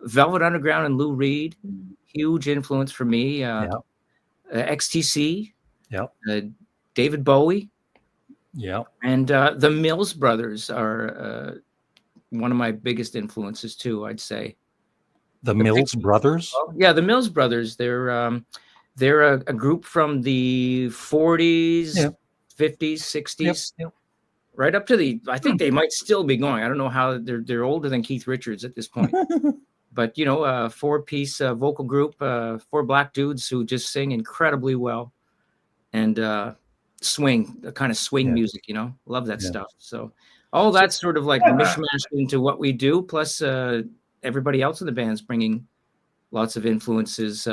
Velvet Underground and Lou Reed, huge influence for me. XTC, David Bowie, and the Mills Brothers are one of my biggest influences too, I'd say. The Mills Brothers? Yeah, the Mills Brothers. They're a group from the 40s, 50s, 60s, right up to the. I think they might still be going. I don't know how they're older than Keith Richards at this point. But you know, 4-piece vocal group, 4 black dudes who just sing incredibly well, and swing, the kind of swing music. You know, love that stuff. So all that's sort of like mishmashed into what we do. Plus, everybody else in the band's bringing lots of influences.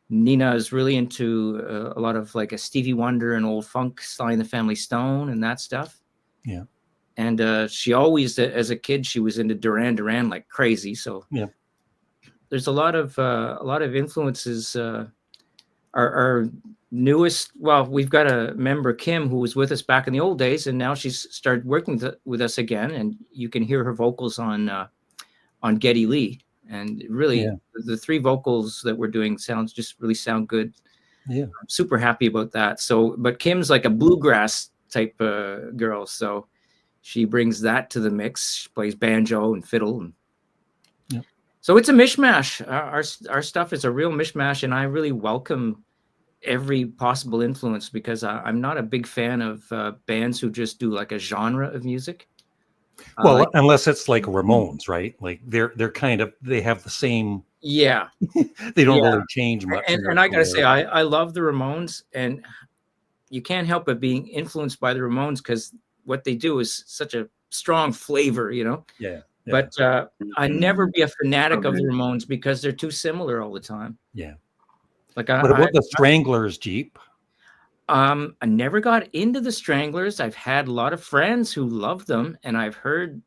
Nina is really into a lot of like a Stevie Wonder and old funk, Sly and the Family Stone, and that stuff. Yeah. And she always, as a kid, she was into Duran Duran like crazy. So there's a lot of influences. Our newest, well, we've got a member, Kim, who was with us back in the old days, and now she's started working with us again. And you can hear her vocals on Geddy Lee. And really, the 3 vocals that we're doing sound good. Yeah, I'm super happy about that. So, but Kim's like a bluegrass type girl, so she brings that to the mix. She plays banjo and fiddle, and so it's a mishmash. Our stuff is a real mishmash, and I really welcome every possible influence because I'm not a big fan of bands who just do like a genre of music. Well, unless it's like Ramones, right? Like they're kind of, they have the same. Yeah. They don't really change much. And I got to say, I love the Ramones, and you can't help but being influenced by the Ramones because what they do is such a strong flavor, you know? Yeah. But I never be a fanatic of the Ramones because they're too similar all the time. Yeah. Like what about the Stranglers, Jeep? I never got into the Stranglers. I've had a lot of friends who love them, and I've heard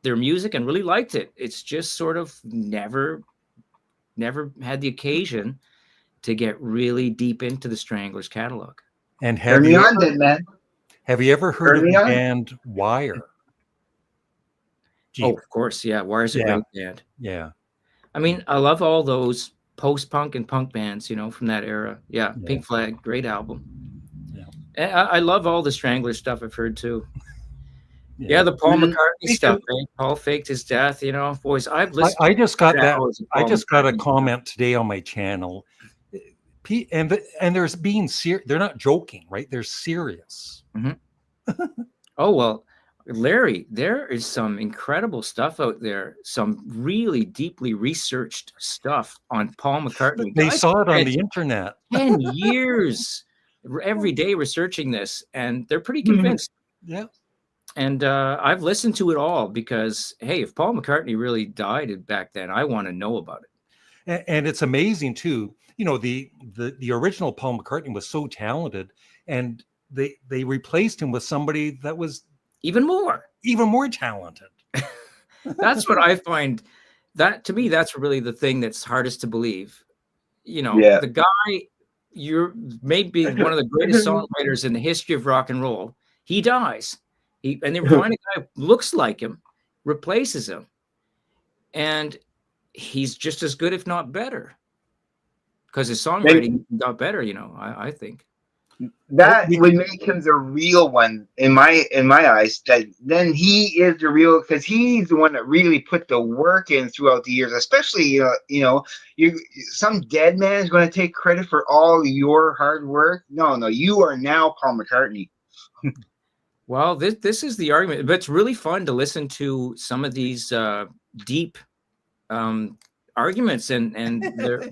their music and really liked it. It's just sort of never had the occasion to get really deep into the Stranglers catalog. And have you ever heard of the band Wire? Oh, of course, yeah. Wire's a great band. Yeah. I mean, I love all those post-punk and punk bands, you know, from that era. Yeah, Pink Flag, great album. And I love all the Stranglers stuff I've heard too. Yeah, the Paul McCartney stuff. Right? Paul faked his death. You know, boys, I've listened. I just got that. I just got a comment today on my channel, and there's being serious. They're not joking, right? They're serious. Oh well, Larry, there is some incredible stuff out there. Some really deeply researched stuff on Paul McCartney. They saw it on the internet. 10 years. Every day researching this, and they're pretty convinced. Yeah. And I've listened to it all because, hey, if Paul McCartney really died back then, I want to know about it. And it's amazing too. You know, the original Paul McCartney was so talented, and they replaced him with somebody that was even more talented. That's what I find. That to me, that's really the thing that's hardest to believe. You know, the guy. You're maybe one of the greatest songwriters in the history of rock and roll. He dies. And then find a guy who looks like him, replaces him, and he's just as good, if not better, because his songwriting got better. You know, I think that would make him the real one in my eyes. That then he is the real, because he's the one that really put the work in throughout the years. Especially some dead man is going to take credit for all your hard work. No, you are now Paul McCartney. Well, this is the argument, but it's really fun to listen to some of these deep arguments, and they're.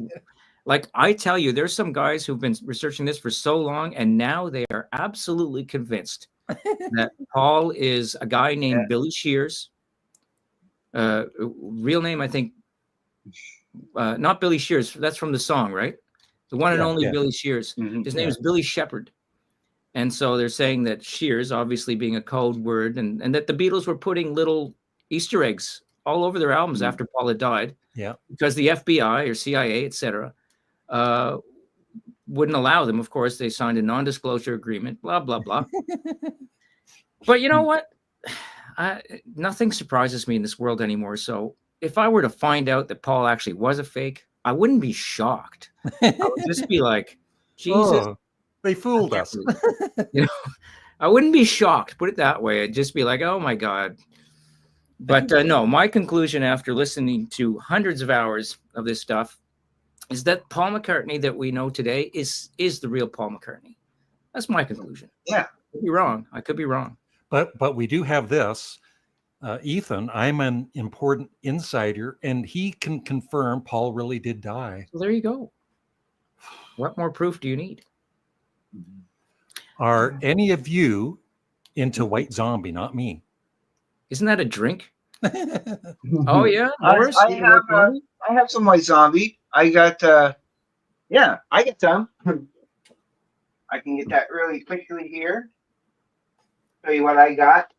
Like I tell you, there's some guys who've been researching this for so long, and now they are absolutely convinced that Paul is a guy named Billy Shears. Real name, I think, not Billy Shears. That's from the song, right? The one and only Billy Shears. His name is Billy Shepherd. And so they're saying that Shears, obviously being a code word, and that the Beatles were putting little Easter eggs all over their albums after Paul had died. Yeah. Because the FBI or CIA, etc., wouldn't allow them. Of course, they signed a non-disclosure agreement, blah, blah, blah. But you know what? Nothing surprises me in this world anymore. So if I were to find out that Paul actually was a fake, I wouldn't be shocked. I would just be like, Jesus, Oh, they fooled us. You know, I wouldn't be shocked, put it that way. I'd just be like, oh my God. But no, my conclusion after listening to hundreds of hours of this stuff is that Paul McCartney that we know today is the real Paul McCartney. That's my conclusion. Yeah. I could be wrong. I could be wrong. But we do have this. Ethan, I'm an important insider, and he can confirm Paul really did die. So there you go. What more proof do you need? Are any of you into White Zombie? Not me. Isn't that a drink? Oh yeah, Morris. I have some White Zombie. I got I get some. I can get that really quickly here. Show you what I got.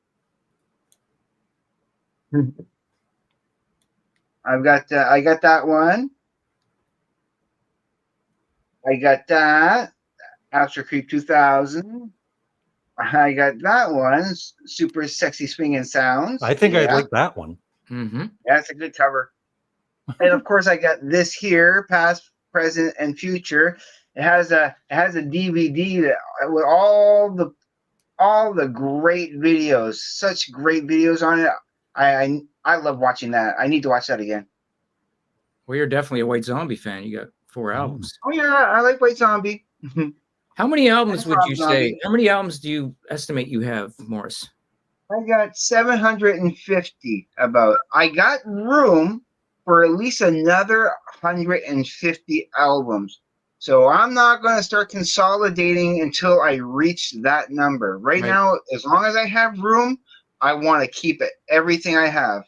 I got that one. I got that. Astro Creep 2000. I got that one. Super Sexy Swinging Sounds. I think I'd like that one. Mm-hmm. That's a good cover. And of course, I got this here, past, present, and future. It has a DVD that, with all the great videos, such great videos on it. I love watching that. I need to watch that again. Well, you're definitely a White Zombie fan. You got 4 albums. Oh yeah, I like White Zombie. How many albums would you say? Zombie. How many albums do you estimate you have, Morris? I got 750 about. I got room for at least another 150 albums. So I'm not going to start consolidating until I reach that number. Right now, as long as I have room, I want to keep it. Everything I have.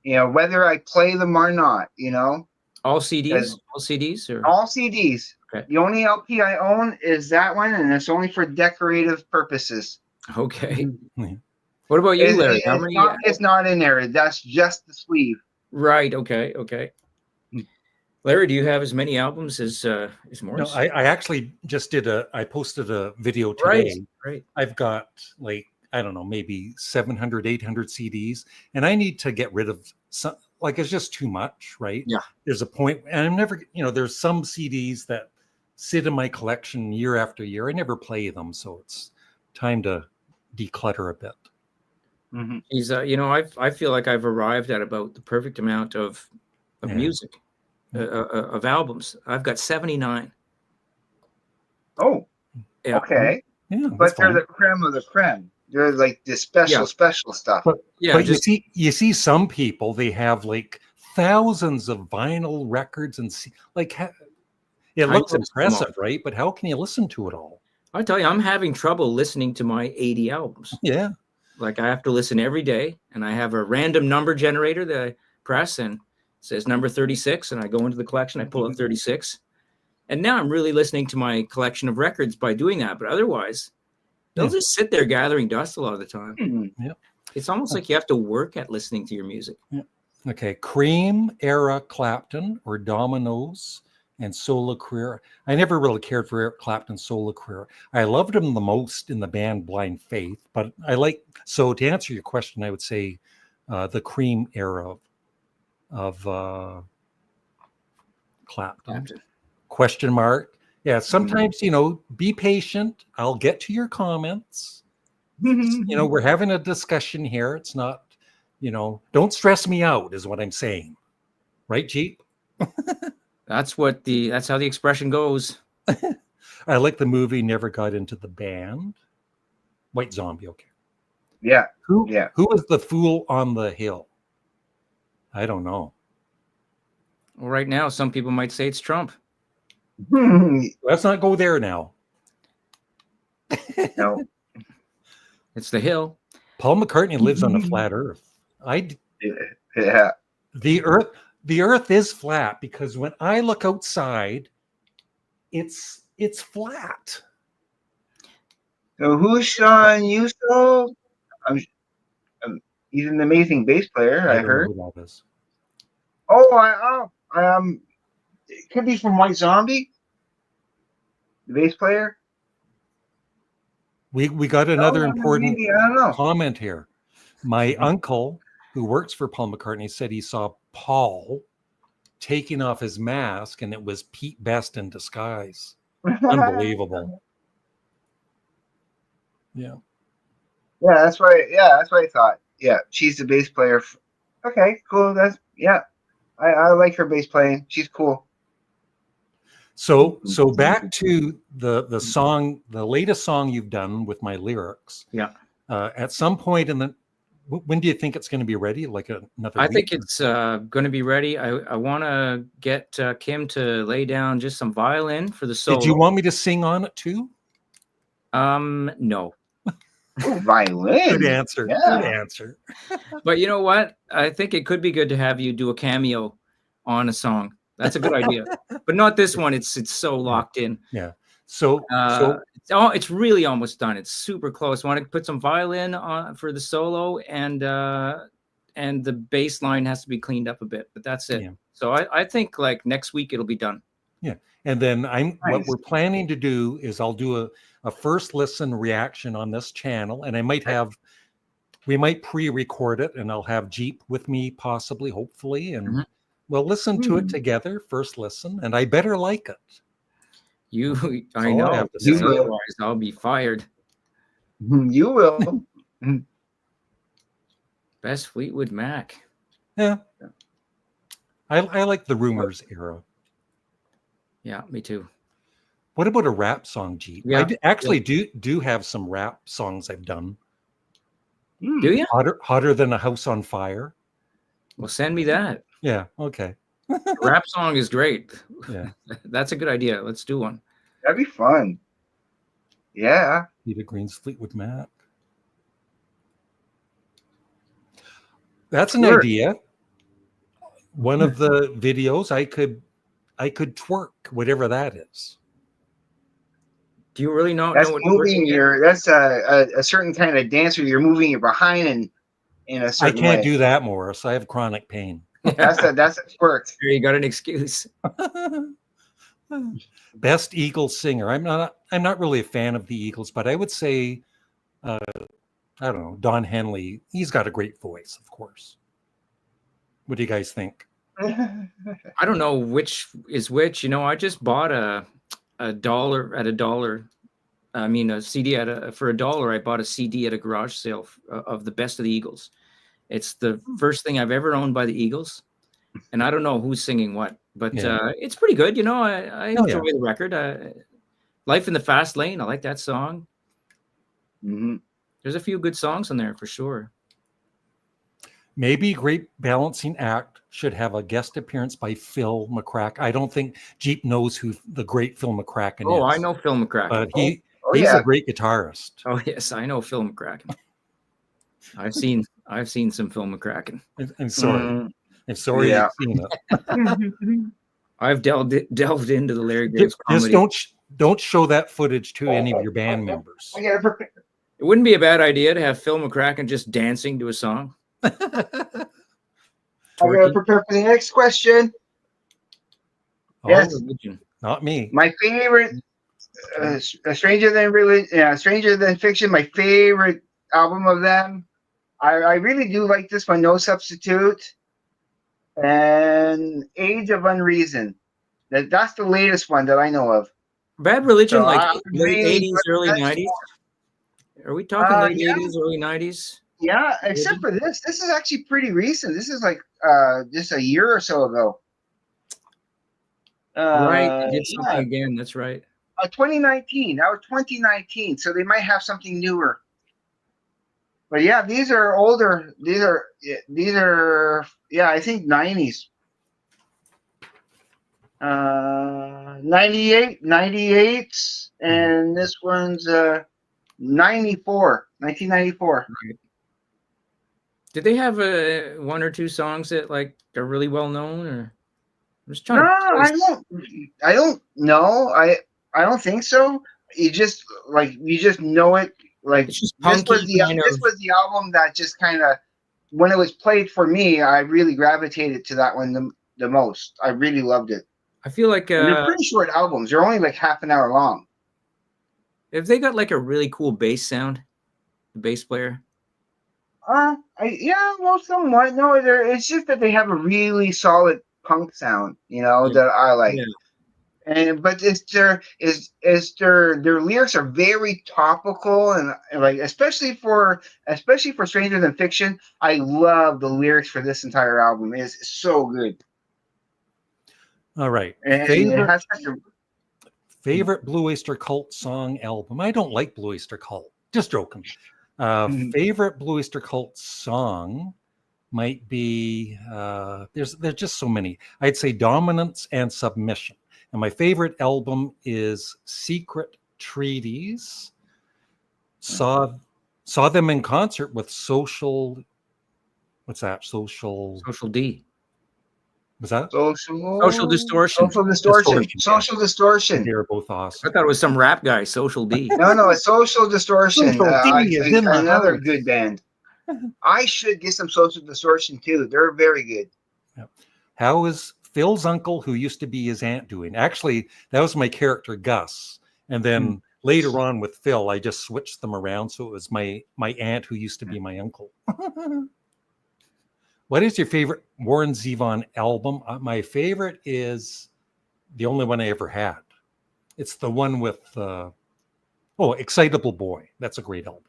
You know, whether I play them or not, you know. All CDs? All CDs? Or? All CDs. Okay. The only LP I own is that one, and it's only for decorative purposes. Okay. What about you, Larry? How many? It's not in there. That's just the sleeve. Right. Okay. Okay. Larry, do you have as many albums as Morris? No, I actually just did I posted a video today. Right. I've got like, I don't know, maybe 700, 800 CDs, and I need to get rid of some, like, it's just too much, right? Yeah. There's a point, and I'm never, there's some CDs that sit in my collection year after year. I never play them, so it's time to declutter a bit. Mm-hmm. He's, I feel like I've arrived at about the perfect amount of music, of albums. I've got 79. Oh, yeah. Okay. Yeah, but they're the creme of the creme. They're like the special stuff. But you see some people, they have like thousands of vinyl records and like it looks impressive, right? But how can you listen to it all? I tell you, I'm having trouble listening to my 80 albums. Yeah. Like I have to listen every day, and I have a random number generator that I press and it says number 36, and I go into the collection, I pull out 36. And now I'm really listening to my collection of records by doing that. But otherwise, they'll just sit there gathering dust a lot of the time. Mm-hmm. Yeah. It's almost like you have to work at listening to your music. Yeah. Okay. Cream era Clapton or Dominoes and solo career. I never really cared for Eric Clapton's solo career. I loved him the most in the band Blind Faith, but so to answer your question, I would say the Cream era of Clapton. Question mark. Yeah, sometimes, be patient. I'll get to your comments. We're having a discussion here. It's not, don't stress me out is what I'm saying. Right, Jeep? That's how the expression goes. I like the movie Never Got Into the Band. White Zombie, okay. Yeah. Who is the fool on the hill? I don't know. Well, right now, some people might say it's Trump. Let's not go there now. No. It's the hill. Paul McCartney lives on a flat earth. Yeah. The earth is flat because when I look outside, it's flat. So who's Sean Yuso? He's an amazing bass player, I heard. Know who that is. It could be from White Zombie. The bass player? We got another Oh, important maybe, I don't know. comment here. My uncle, who works for Paul McCartney, said he saw Paul taking off his mask, and it was Pete Best in disguise. Unbelievable. Yeah. Yeah, that's right. Yeah, that's what I thought. Yeah, she's the bass player. Okay, cool. I like her bass playing. She's cool. So back to the song, the latest song you've done with my lyrics. Yeah. At some point in the, when do you think it's going to be ready? Like another I week? think it's going to be ready. I want to get Kim to lay down just some violin for the solo. Did you want me to sing on it too? No. Ooh, violin. Good answer. Yeah. Good answer. But you know what? I think it could be good to have you do a cameo on a song. That's a good idea. But not this one. It's so locked in. Yeah. So it's really almost done. It's super close. I want to put some violin on for the solo, and the bass line has to be cleaned up a bit, but that's it. Yeah. So I think like next week it'll be done. Yeah. And then Nice. what we're planning to do is I'll do a first listen reaction on this channel, and we might pre-record it, and I'll have Jeep with me possibly, hopefully, and we'll listen to it together, first listen, and I better like it. I all I know. have to say. Otherwise, I'll be fired. You will. Best Fleetwood Mac. Yeah. I like the Rumors era. Yeah, me too. What about a rap song, Jeep? Yeah. I do have some rap songs I've done. Do you? Hotter than a House on Fire. Well, send me that. Yeah. Okay. Rap song is great. Yeah. That's a good idea. Let's do one. That'd be fun. Yeah. Peter Green's Fleetwood Mac. That's an idea. One of the videos I could twerk, whatever that is. Do you really know? That's know what moving your. That's a certain kind of dancer. You're moving your behind in a I certain can't way. do that, Morris. I have chronic pain. That's a twerk. You got an excuse. Best Eagles singer. I'm not really a fan of the Eagles, but I would say, I don't know, Don Henley. He's got a great voice, of course. What do you guys think? I don't know which is which. You know, I just bought a dollar at a dollar. I mean, a CD for $1. I bought a CD at a garage sale of the Best of the Eagles. It's the first thing I've ever owned by the Eagles, and I don't know who's singing what, but it's pretty good. You know, I enjoy the record. Life in the Fast Lane. I like that song. There's a few good songs on there for sure. Maybe Great Balancing Act should have a guest appearance by Phil McCracken. I don't think Jeep knows who the great Phil McCracken is. Oh, I know Phil McCracken. But he's a great guitarist. Oh yes, I know Phil McCracken. I've seen some Phil McCracken. I'm sorry. I'm sorry you've seen it. I've delved into the Larry Graves comedy. Just don't show that footage to any of your band members. It wouldn't be a bad idea to have Phil McCracken just dancing to a song. I gotta prepare for the next question. Yes, not me. My favorite, Stranger Than Fiction. My favorite album of them. I really do like this one, No Substitute, and Age of Unreason. That's the latest one that I know of. Bad Religion, So like late 80s, early 90s. Are we talking late 80s, early 90s? Yeah, except for this. This is actually pretty recent. This is like just a year or so ago. Right, they did something again. That's right. 2019. That was 2019. So they might have something newer. But yeah, these are older. These are I think 90s. 98, and this one's 1994. Right. Did they have one or two songs that like are really well known, or I'm just trying I don't know. I don't think so. You just know it. Like it's just this was the album that just kind of, when it was played for me, I really gravitated to that one the most. I really loved it. I feel like and they're pretty short albums. They're only like half an hour long. Have they got like a really cool bass sound? The bass player. Yeah, well, somewhat. No, it's just that they have a really solid punk sound, Yeah. that I like. Yeah. But their lyrics are very topical and like especially for Stranger Than Fiction. I love the lyrics for this entire album. It's so good. All right. And it Favorite has such a favorite Blue Oyster Cult song album. I don't like Blue Oyster Cult. Just joking. Favorite Blue Oyster Cult song might be there's just so many. I'd say Dominance and Submission. And my favorite album is Secret Treaties. Saw them in concert with Social. What's that? Social D. Was that Social Distortion. Social Distortion. They're both I awesome. thought it was some rap guy, Social D. No, it's Social Distortion. Social D is in the another house. good band. I should get some Social Distortion too. They're very good. Yep. How is Phil's uncle, who used to be his aunt, doing? Actually, that was my character Gus, and then later on with Phil, I just switched them around, so it was my aunt who used to be my uncle. What is your favorite Warren Zevon album? My favorite is the only one I ever had. It's the one with Excitable Boy. That's a great album.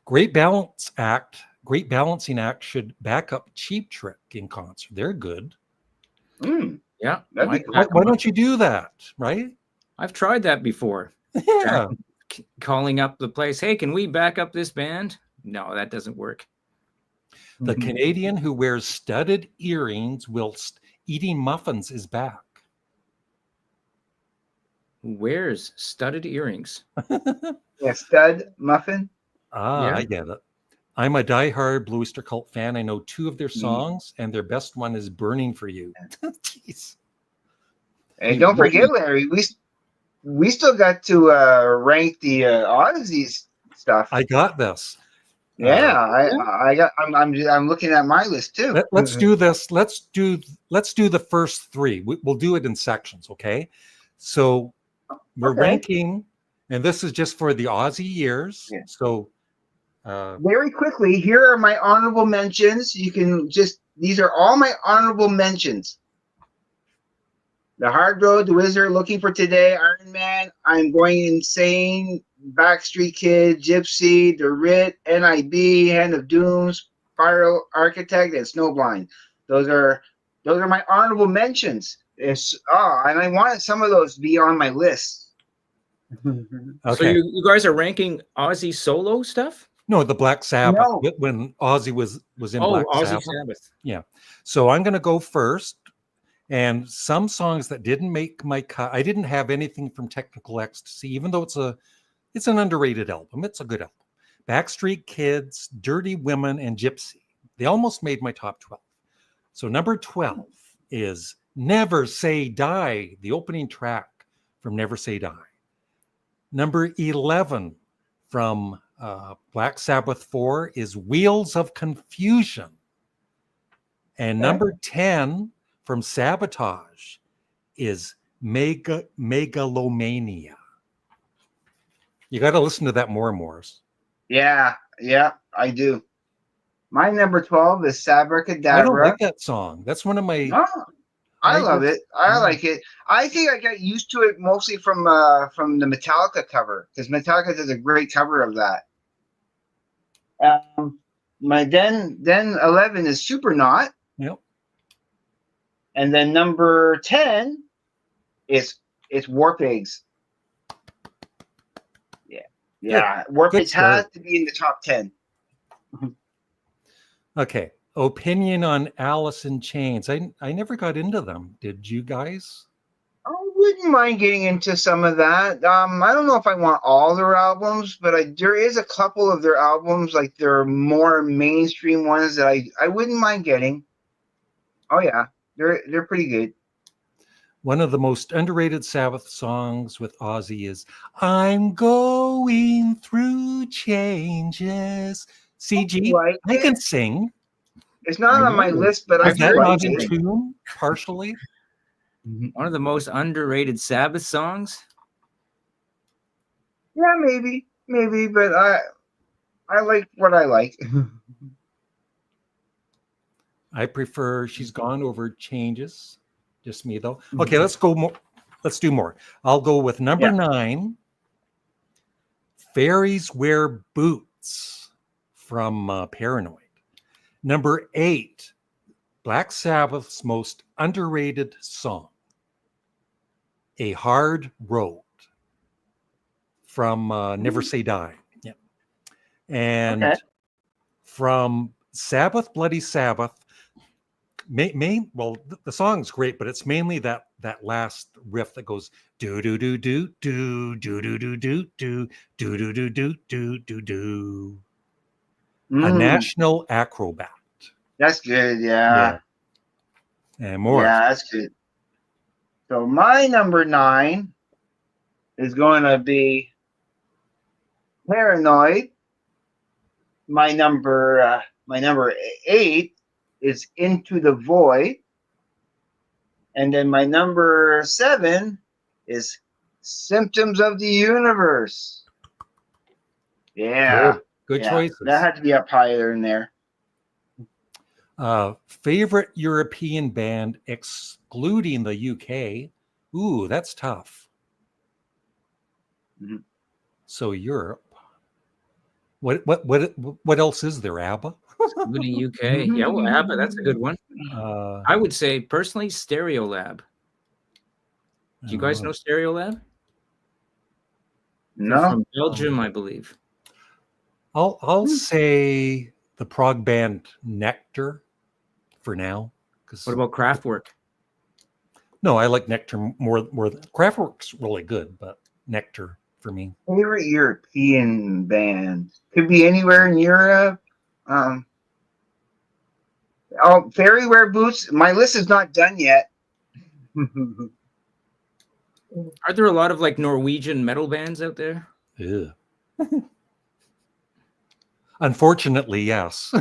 Great Balancing Act should back up Cheap Trick in concert. They're good. Yeah. That'd be Why don't you do that, right? I've tried that before. Yeah. Calling up the place. Hey, can we back up this band? No, that doesn't work. The Canadian who wears studded earrings whilst eating muffins is back. Who wears studded earrings? Yeah, Stud Muffin. Yeah. I get it. I'm a diehard Blue Oyster Cult fan. I know 2 of their songs, and their best one is Burning for You. Jeez. And don't forget, Larry, we still got to rank the Odysseys stuff. I got this. I'm looking at my list too. Let's do this. Let's do the first 3. We'll do it in sections, okay? So we're ranking, and this is just for the Aussie years. Yeah. So very quickly, here are my honorable mentions. These are all my honorable mentions. The Hard Road, The Wizard, Looking for Today, Iron Man, I'm Going Insane, Backstreet Kid, Gypsy, The Writ, NIB, Hand of Doom, Spiral Architect, and Snowblind. Those are my honorable mentions. And I wanted some of those to be on my list. okay. So you guys are ranking Ozzy solo stuff? No, the Black Sabbath, No. when Ozzy was in Black Ozzy Sabbath. Yeah. So I'm going to go first. And some songs that didn't make my cut, I didn't have anything from Technical Ecstasy, even though it's an underrated album. It's a good album. Backstreet Kids, Dirty Women, and Gypsy. They almost made my top 12. So number 12 is Never Say Die, the opening track from Never Say Die. Number 11 from Black Sabbath 4 is Wheels of Confusion. And number 10 from Sabotage is Megalomania. You got to listen to that more, Morris. Yeah, I do. My number 12 is Sabracadabra. I don't like that song. That's one of my... Oh, I love it. I like it. I think I got used to it mostly from the Metallica cover, because Metallica does a great cover of that. My then 11 is Supernaut. Yep. And then number 10 is War Pigs. Yeah. War Pigs has to be in the top 10. Okay. Opinion on Alice in Chains. I never got into them. Did you guys? I wouldn't mind getting into some of that. I don't know if I want all their albums, but there is a couple of their albums, like their more mainstream ones, that I wouldn't mind getting. Oh yeah, they're pretty good. One of the most underrated Sabbath songs with Ozzy is "I'm Going Through Changes." CG, I can sing. It's not on my list, but Is that not in it. tune partially? One of the most underrated Sabbath songs. Yeah, maybe, but I like what I like. I prefer She's Gone over Changes. Just me though. Okay, let's go more. Let's do more. I'll go with number Yeah. 9. Fairies Wear Boots from Paranoid. Number 8, Black Sabbath's most underrated song, A Hard Road from Never Say Die. Yeah. And Okay. from Sabbath, Bloody Sabbath, well, the song's great, but it's mainly that last riff that goes do do do do do do do do do do do do do do do do do. A national acrobat. That's good. Yeah. Yeah. And more. Yeah, that's good. So my number 9 is going to be Paranoid. My number 8 is Into the Void, and then my number 7 is Symptoms of the Universe. Yeah, Good yeah, choices. that had to be up higher in there. Favorite European band excluding the UK? Ooh, that's tough. Mhm. So Europe. What else is there? ABBA? Excluding UK. Yeah, well, ABBA, that's a good one. I would say personally Stereolab. Do you guys know Stereolab? They're No. from Belgium, I believe. I'll say the prog band Nectar for now. What about Kraftwerk? No, I like Nectar more. Kraftwerk's really good, but Nectar for me. Favorite European band could be anywhere in Europe. Fairy Wear Boots. My list is not done yet. Are there a lot of like Norwegian metal bands out there? Yeah. Unfortunately, yes.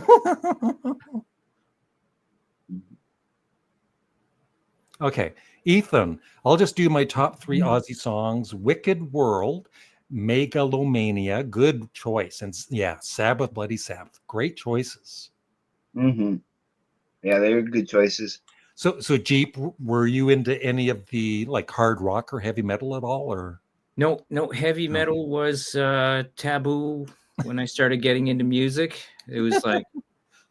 Okay, Ethan, I'll just do my top 3 Aussie songs. Wicked World, Megalomania, good choice. And yeah, Sabbath, Bloody Sabbath, great choices. Mm-hmm. Yeah, they're good choices. So Jeep, were you into any of the like hard rock or heavy metal at all, or? No, heavy metal was taboo when I started getting into music. It was like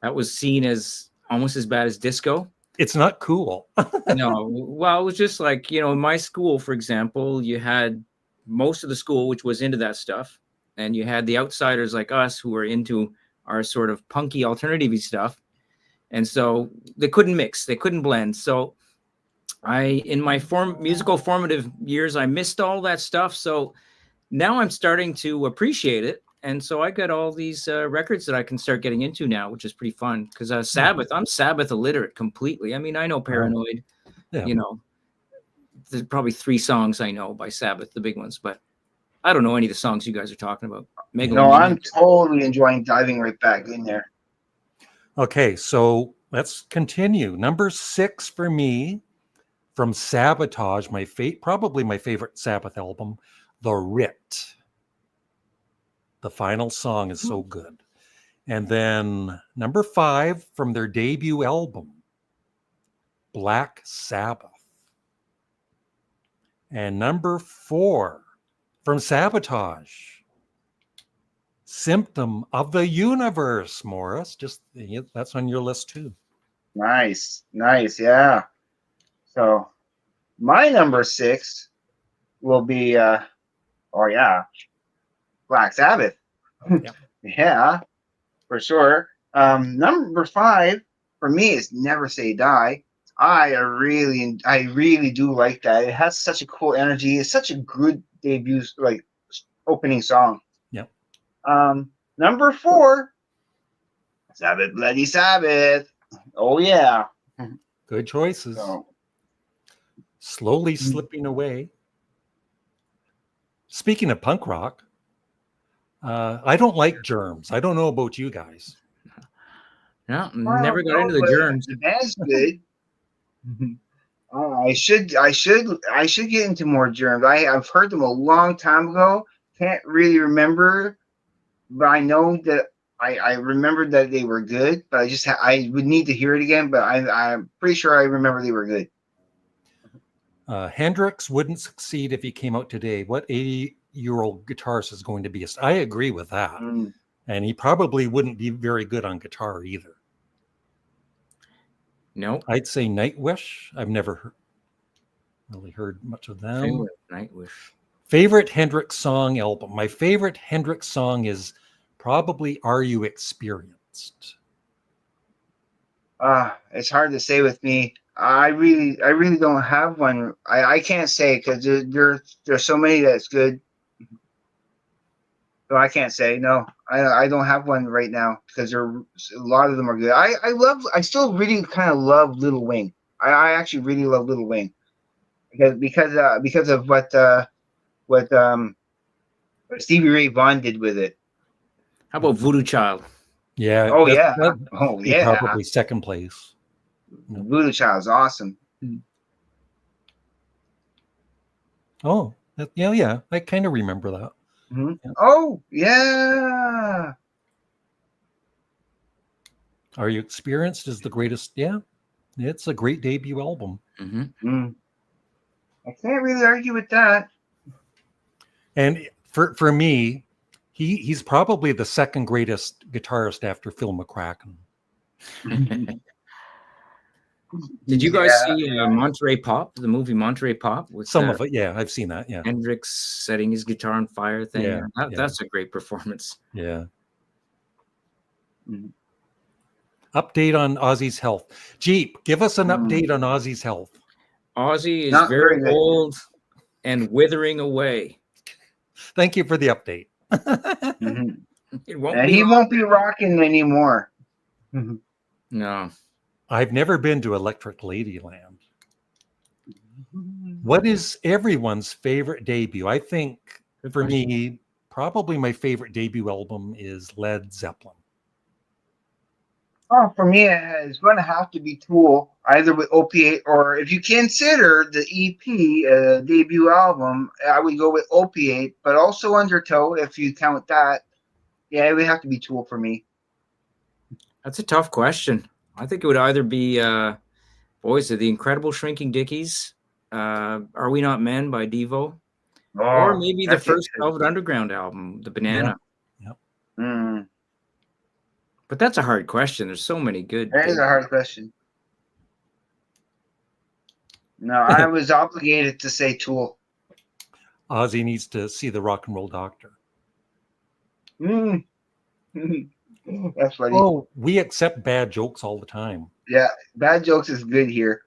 that was seen as almost as bad as disco. It's not cool. No, well, it was just like, in my school, for example, you had most of the school which was into that stuff, and you had the outsiders like us who were into our sort of punky alternative stuff, and so they couldn't mix, they couldn't blend. So in my musical formative years, I missed all that stuff. So now I'm starting to appreciate it. And so I got all these records that I can start getting into now, which is pretty fun. Because Sabbath, I'm Sabbath illiterate completely. I mean, I know Paranoid. Yeah. There's probably 3 songs I know by Sabbath, the big ones, but I don't know any of the songs you guys are talking about. No, I'm totally enjoying diving right back in there. Okay, so let's continue. Number 6 for me from Sabotage, probably my favorite Sabbath album, The Writ. The final song is so good. And then number 5 from their debut album, Black Sabbath. And number 4 from Sabotage, Symptom of the Universe, Morris. That's on your list too. Nice, yeah. So my number 6 will be Black Sabbath. Yep. Yeah, for sure. Number 5 for me is Never Say Die. I really do like that. It has such a cool energy. It's such a good debut, like opening song. Yep. Number 4, Sabbath, Bloody Sabbath. Oh yeah. Good choices. So, slowly slipping away. Speaking of punk rock, I don't like Germs. I don't know about you guys. No, never got into the Germs. The band's good. I should get into more Germs. I've heard them a long time ago can't really remember, but I know that I remembered that they were good, but I would need to hear it again, but I'm pretty sure I remember they were good. Hendrix wouldn't succeed if he came out today. What 80-year-old guitarist is going to be? I agree with that. Mm. And he probably wouldn't be very good on guitar either. No. I'd say Nightwish. I've never really heard much of them. Nightwish. Favorite Hendrix song album. My favorite Hendrix song is probably Are You Experienced? It's hard to say with me. I really don't have one. I can't say because there's so many that's good. So I can't say no. I don't have one right now because a lot of them are good. I still really kind of love Little Wing. I actually really love Little Wing because of what Stevie Ray Vaughan did with it. How about Voodoo Child? Yeah. Oh yeah. Probably second place. Voodoo Child is awesome. Oh, yeah. I kind of remember that. Mm-hmm. Yeah. Oh yeah. Are You Experienced is the greatest. Yeah, it's a great debut album. Mm-hmm. I can't really argue with that. And for me, he's probably the second greatest guitarist after Phil McCracken. Did you guys see Monterey Pop, the movie Monterey Pop? With some of it, yeah, I've seen that. Yeah, Hendrix setting his guitar on fire thing. Yeah, That's a great performance. Yeah. Mm-hmm. Update on Ozzy's health. Jeep, give us an update on Ozzy's health. Ozzy is very old and withering away. Thank you for the update. He won't be rocking anymore. No. I've never been to Electric Ladyland. What is everyone's favorite debut? I think for me, probably my favorite debut album is Led Zeppelin. Oh, for me, it's going to have to be Tool, either with Opiate or if you consider the EP debut album, I would go with Opiate, but also Undertow if you count that. Yeah, it would have to be Tool for me. That's a tough question. I think it would either be Boys of the Incredible Shrinking Dickies, Are We Not Men by Devo, or maybe the first Velvet Underground album, The Banana. Yeah. But that's a hard question. There's so many good. That is a hard question. No, I was obligated to say Tool. Ozzy needs to see the rock and roll doctor. That's funny. Oh, we accept bad jokes all the time. Yeah, bad jokes is good here.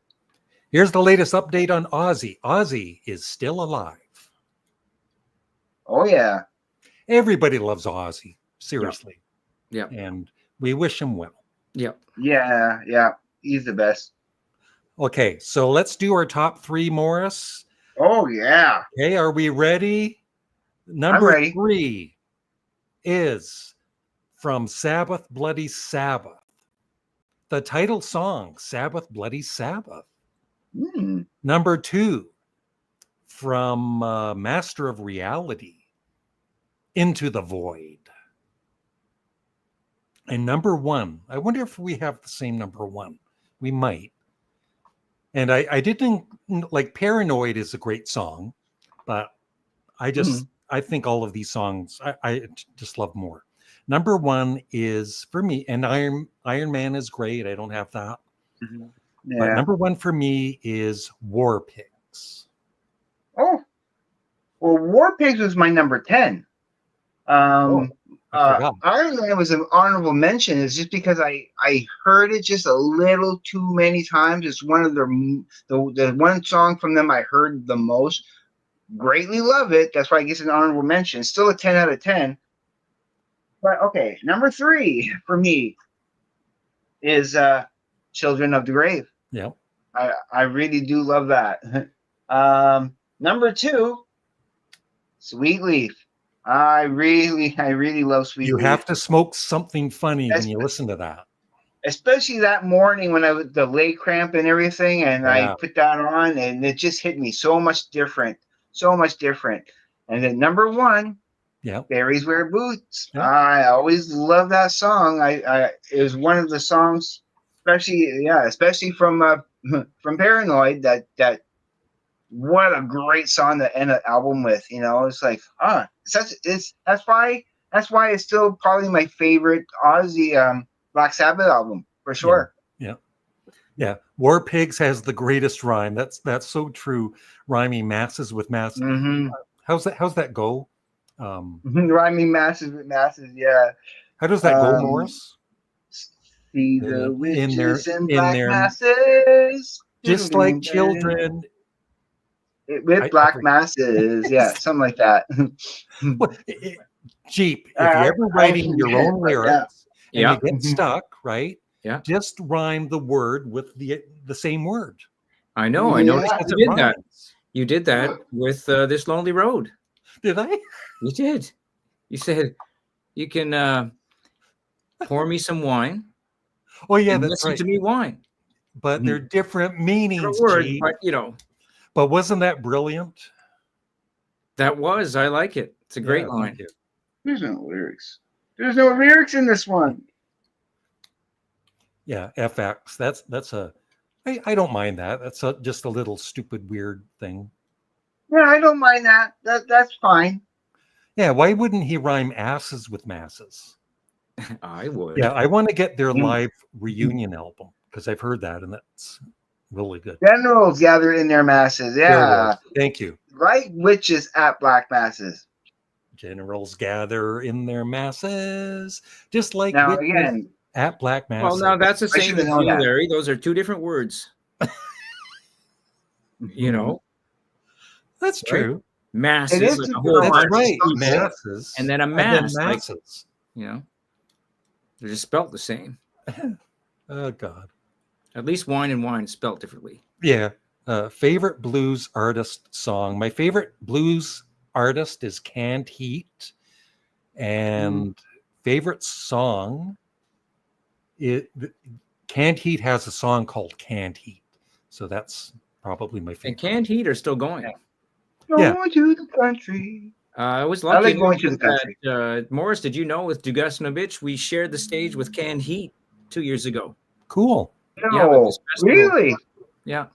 Here's the latest update on Ozzy. Ozzy is still alive. Oh, yeah. Everybody loves Ozzy. Seriously. Yeah. And we wish him well. Yep. Yeah. He's the best. Okay, so let's do our top three, Morris. Oh, yeah. Okay, are we ready? Number 3 is from Sabbath, Bloody Sabbath. The title song, Sabbath, Bloody Sabbath. Number 2, from Master of Reality, Into the Void. And number 1, I wonder if we have the same number 1. We might. And I didn't, like, Paranoid is a great song, but I think all of these songs, I just love more. Number 1 is, for me, and Iron Man is great. I don't have that. Yeah. But number 1 for me is War Pigs. Oh, well, War Pigs was my number 10. Iron Man was an honorable mention. It's just because I heard it just a little too many times. It's one of the one song from them I heard the most. Greatly love it. That's why I guess an honorable mention. Still a 10 out of 10. But okay, number 3 for me is Children of the Grave. Yeah. I really do love that. Number 2, Sweet Leaf. I really love Sweet Leaf. You have to smoke something funny when you listen to that. Especially that morning when the leg cramp and everything, and I put that on, and it just hit me so much different. And then number 1 Yeah. Fairies Wear Boots. Yeah. I always love that song. It was one of the songs, especially from from Paranoid. That what a great song to end an album with. You know, it's like that's why it's still probably my favorite Ozzy Black Sabbath album for sure. Yeah. Yeah. War Pigs has the greatest rhyme. That's so true. Rhyming masses with masses. Mm-hmm. How's that go? Rhyming masses with masses. Yeah. How does that go, Morris? See the In witches their in black masses. just like children. With black masses. Yeah, something like that. Well, Jeep, if you're ever writing your own lyrics and you get stuck, right? Yeah. Just rhyme the word with the same word. I know. I noticed Because you it did that. rhymes. You did that with This Lonely Road. Did I? You did. You said you can pour me some wine. Oh yeah, and that's listen right. to me whine. But they're different meanings. Different word, Jeep. but you know. But wasn't that brilliant? That was. I like it. It's a great line. There's no lyrics. There's no lyrics in this one. Yeah, FX. That's a. I don't mind that. That's just a little stupid, weird thing. Yeah, I don't mind that. That's fine. Yeah, why wouldn't he rhyme asses with masses? I would. Yeah, I want to get their live reunion album because I've heard that and that's really good. Generals gather in their masses. Yeah. Thank you. Right witches at black masses. Generals gather in their masses, just like Now witches again. at black masses. Well, now that's the I same should as have known you, that. Larry. Those are two different words. You know, That's right? true. Masses. It is like two a whole different bunch words. of Right, people, masses, and then a then mass. Like, masses. you know, they're just spelt the same. Oh God. At least wine and wine is spelt differently. Yeah. Favorite blues artist song. My favorite blues artist is Canned Heat, and favorite song. Canned Heat has a song called Canned Heat, so that's probably my favorite. And Canned Heat are still going. Going to the country. I was I lucky like going to the country. that, Morris, did you know with Dugasnovich, we shared the stage with Canned Heat 2 years ago. Cool. Yeah, with this festival. Really? Yeah.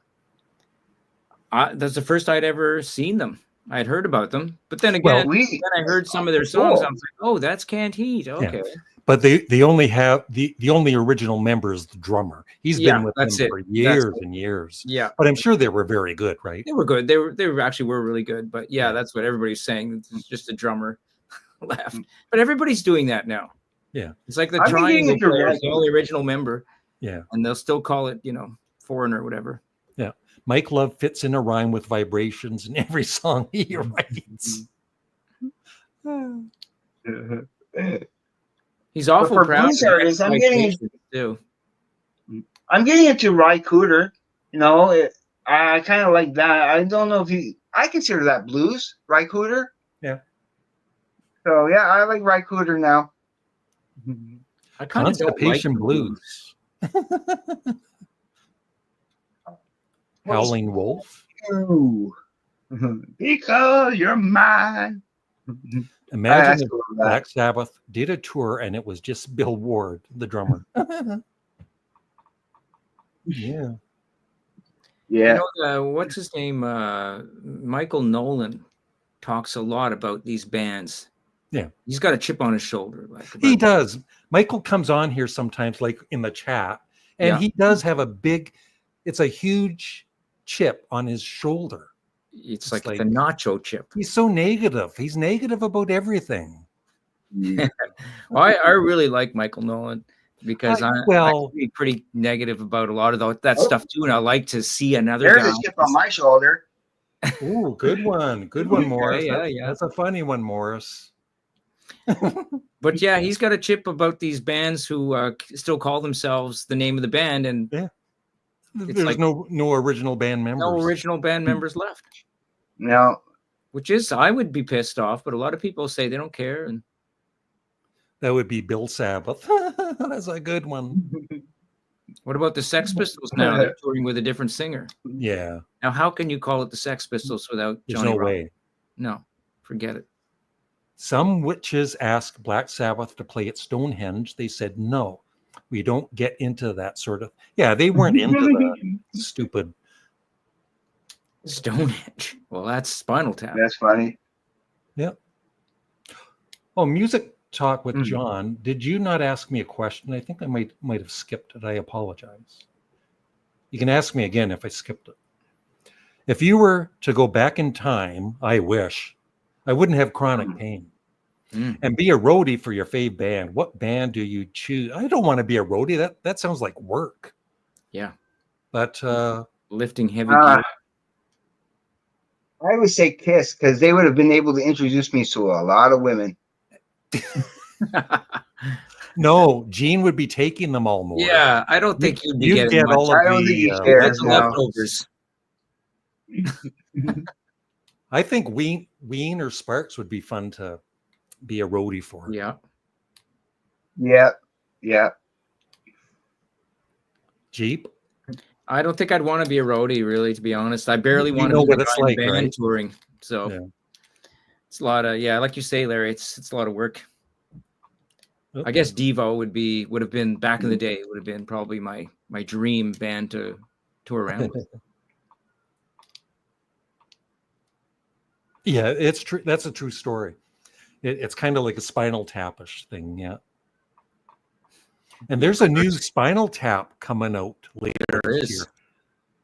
That's the first I'd ever seen them. I had heard about them, but then again, then I heard some of their songs. I was like, "Oh, that's Canned Heat." Okay, but they only have the only original member is the drummer. He's been with them for years and years. Yeah, but I'm sure they were very good, right? They were good. They were actually really good. But yeah, that's what everybody's saying. It's just a drummer left, but everybody's doing that now. Yeah, it's like the Triangle Players, the only original member. Yeah, and they'll still call it, Foreigner or whatever. Yeah. Mike Love fits in a rhyme with vibrations in every song he writes. He's awful proud. Artists, I'm getting into Ry Cooder. I kind of like that. I don't know if I consider that blues, Ry Cooder. Yeah. So yeah, I like Ry Cooder now. I kind of don't like blues. Howling Wolf. Because you're mine. Imagine if Black Sabbath did a tour and it was just Bill Ward, the drummer. Yeah. Yeah. What's his name? Michael Nolan talks a lot about these bands. Yeah. He's got a chip on his shoulder. He does. Michael comes on here sometimes, like in the chat, and he does have it's a huge chip on his shoulder. It's like the nacho chip. He's so negative. He's negative about everything. Well, I really like Michael Nolan because I can be pretty negative about a lot of that stuff too, and I like to see another. There's a chip on my shoulder. Ooh, good one, Morris. Yeah, that's a funny one, Morris. But yeah, he's got a chip about these bands who still call themselves the name of the band, and there's like no original band members. No original band members left. No. Which is, I would be pissed off, but a lot of people say they don't care. And that would be Bill Sabbath. That's a good one. What about the Sex Pistols now? They're touring with a different singer. Yeah. Now, how can you call it the Sex Pistols without There's Johnny no Rotten? way. No, forget it. Some witches asked Black Sabbath to play at Stonehenge. They said, no, we don't get into that sort of. Yeah, they weren't into the stupid. Stonehenge. Well, that's Spinal Tap. That's funny. Yeah. Oh, music talk with John. Did you not ask me a question? I think I might have skipped it. I apologize. You can ask me again if I skipped it. If you were to go back in time, I wish, I wouldn't have chronic pain. And be a roadie for your fave band. What band do you choose? I don't want to be a roadie. That sounds like work. Yeah. But lifting heavy gear. I would say Kiss, because they would have been able to introduce me to a lot of women. No, Gene would be taking them all more. Yeah, I don't think you'd be getting get much. all of I don't the, think he cares now. leftovers. I think Ween or Sparks would be fun to be a roadie for. Yeah. Yeah. Jeep. I don't think I'd want to be a roadie, really, to be honest. I barely want to know be what the it's guy in like, band right? touring. So Yeah. it's a lot of, like you say, Larry, it's a lot of work. I guess Devo would have been back in the day. It would have been probably my dream band to tour around with. Yeah, it's true. That's a true story. It's kind of like a Spinal Tap-ish thing, yeah. And there's a new Spinal Tap coming out later this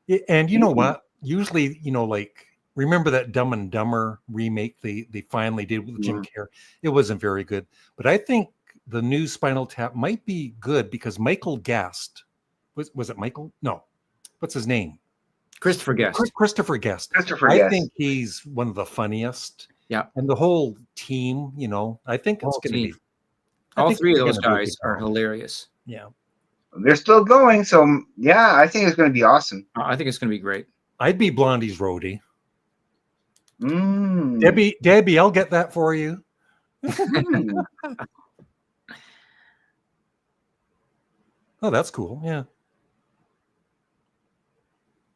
year. And you know what? Usually, like, remember that Dumb and Dumber remake they finally did with Jim Carrey? It wasn't very good. But I think the new Spinal Tap might be good because Michael Guest, was it Michael? No. What's his name? Christopher Guest. Christopher Guest. I think he's one of the funniest. Yeah. And the whole team, I think it's going to be. All three of those guys are hilarious. Yeah. They're still going. So, yeah, I think it's going to be awesome. I think it's going to be great. I'd be Blondie's roadie. Mm. Debbie, I'll get that for you. Oh, that's cool. Yeah.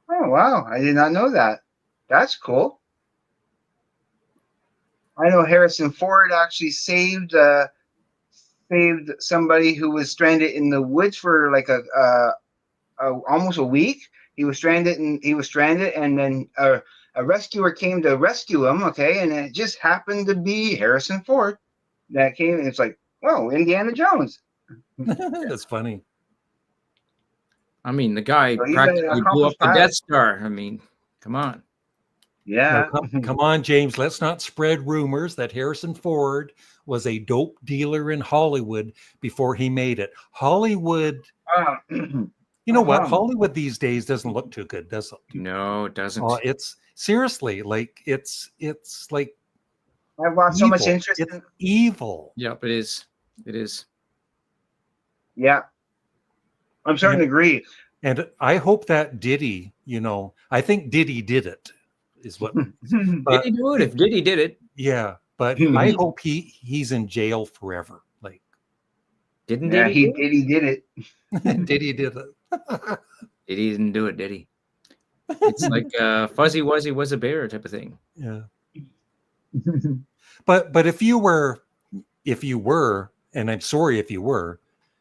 Oh, wow. I did not know that. That's cool. I know Harrison Ford actually saved somebody who was stranded in the woods for like almost a week. He was stranded, and then a rescuer came to rescue him. Okay, and it just happened to be Harrison Ford that came. And it's like, whoa, Indiana Jones. That's funny. I mean, the guy practically blew up the Death Star. I mean, come on. Yeah. No, come on, James. Let's not spread rumors that Harrison Ford was a dope dealer in Hollywood before he made it. Hollywood, you know what? Hollywood these days doesn't look too good, does it? No, it doesn't. It's seriously like it's like I've lost so much interest. It's evil. Yep, it is. It is. Yeah. I'm starting to agree. And I hope that Diddy, I think Diddy did it. Is what Did he do it? If Diddy did it, yeah. But I hope he's in jail forever. Like, Diddy did it. Diddy did it. Diddy didn't do it, did he? It's like Fuzzy Wuzzy was a bear type of thing. Yeah. But if you were, and I'm sorry if you were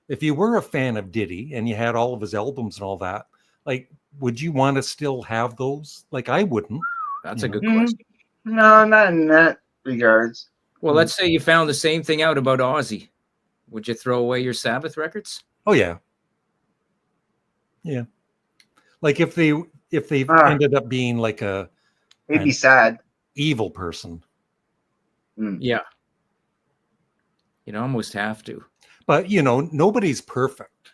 a fan of Diddy and you had all of his albums and all that, like, would you want to still have those? Like, I wouldn't. That's a good question. No, not in that regards. Well, let's say you found the same thing out about Ozzy. Would you throw away your Sabbath records? Oh yeah. Yeah. Like if they ended up being like it'd be sad. Evil person. Yeah. You'd almost have to. But nobody's perfect,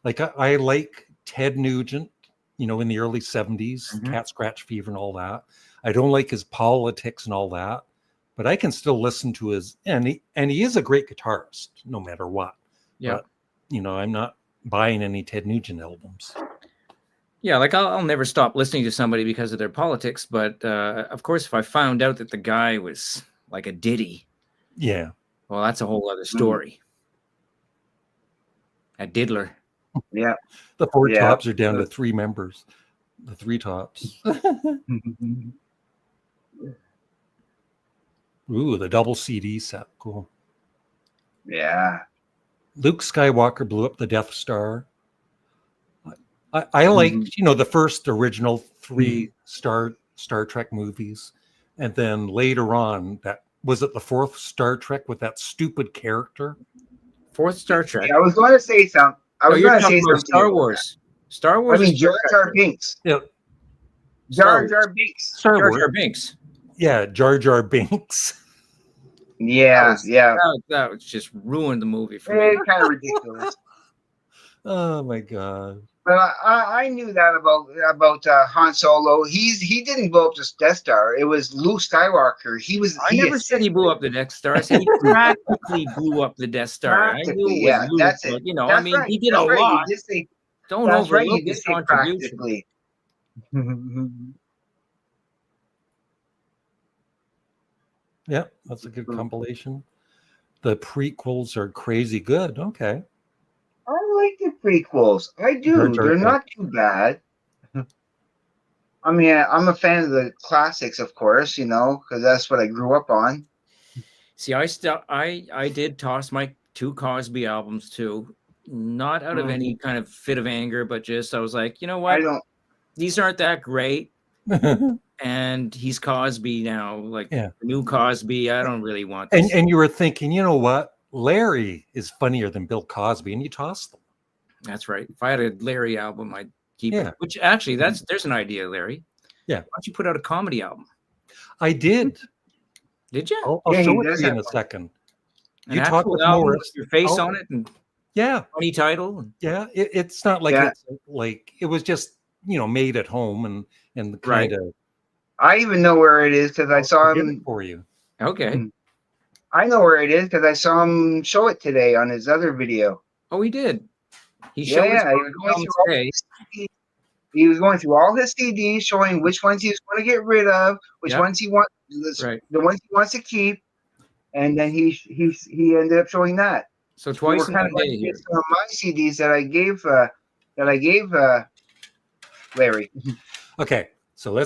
Like I like Ted Nugent, in the early 70s, Cat Scratch Fever and all that. I don't like his politics and all that, but I can still listen to his and he is a great guitarist, no matter what. Yeah. But, I'm not buying any Ted Nugent albums. Yeah, like I'll never stop listening to somebody because of their politics, but of course, if I found out that the guy was like a Diddy, yeah, well, that's a whole other story. A diddler. Yeah. The Four Tops are down to 3 members. The 3 Tops. Ooh, the double CD set. Cool. Yeah. Luke Skywalker blew up the Death Star. I liked, the first original 3 Star Trek movies. And then later on, was it the 4th Star Trek with that stupid character? 4th Star Trek. Yeah, I was going to say something. You're talking about Star Wars. Star Wars. I mean, Jar Jar Binks. Yeah. Jar Jar Binks. Jar Jar Binks. Yeah, Jar Jar Binks. Yeah, that was just ruined the movie for me. It's kind of ridiculous. Oh my god! But I knew that about Han Solo. He didn't blow up the Death Star. It was Luke Skywalker. I never said he blew up the Death Star. I said he practically blew up the Death Star. I knew it was Luke, that's it. But, that's right. he did that's a right. lot. You did say, Don't that's right. overlook You did his say contribution. practically. Yeah, that's a good compilation. The prequels are crazy good. Okay. I like the prequels. I do. They're not too bad. I mean, I'm a fan of the classics, of course, because that's what I grew up on. See, I did toss my 2 Cosby albums too, not out of any kind of fit of anger, but just I was like, you know what? These aren't that great. And he's Cosby now, the new Cosby. I don't really want this. And you were thinking, you know what? Larry is funnier than Bill Cosby, and you tossed them. That's right. If I had a Larry album, I'd keep it. Which actually, there's an idea, Larry. Yeah. Why don't you put out a comedy album? I did. Did you? I'll show it to you in a second. You talk with Morris, your face on it, and funny title. Yeah, it's not like it's like it was just made at home and kind of. I even know where it is because I saw him for you. Okay. I know where it is because I saw him show it today on his other video. Oh, he did. He showed he was going through all his CDs, showing which ones he was going to get rid of, which ones he wants, the ones he wants to keep, and then he ended up showing that. So twice in a day here. Some of my CDs that I gave Larry. Okay, so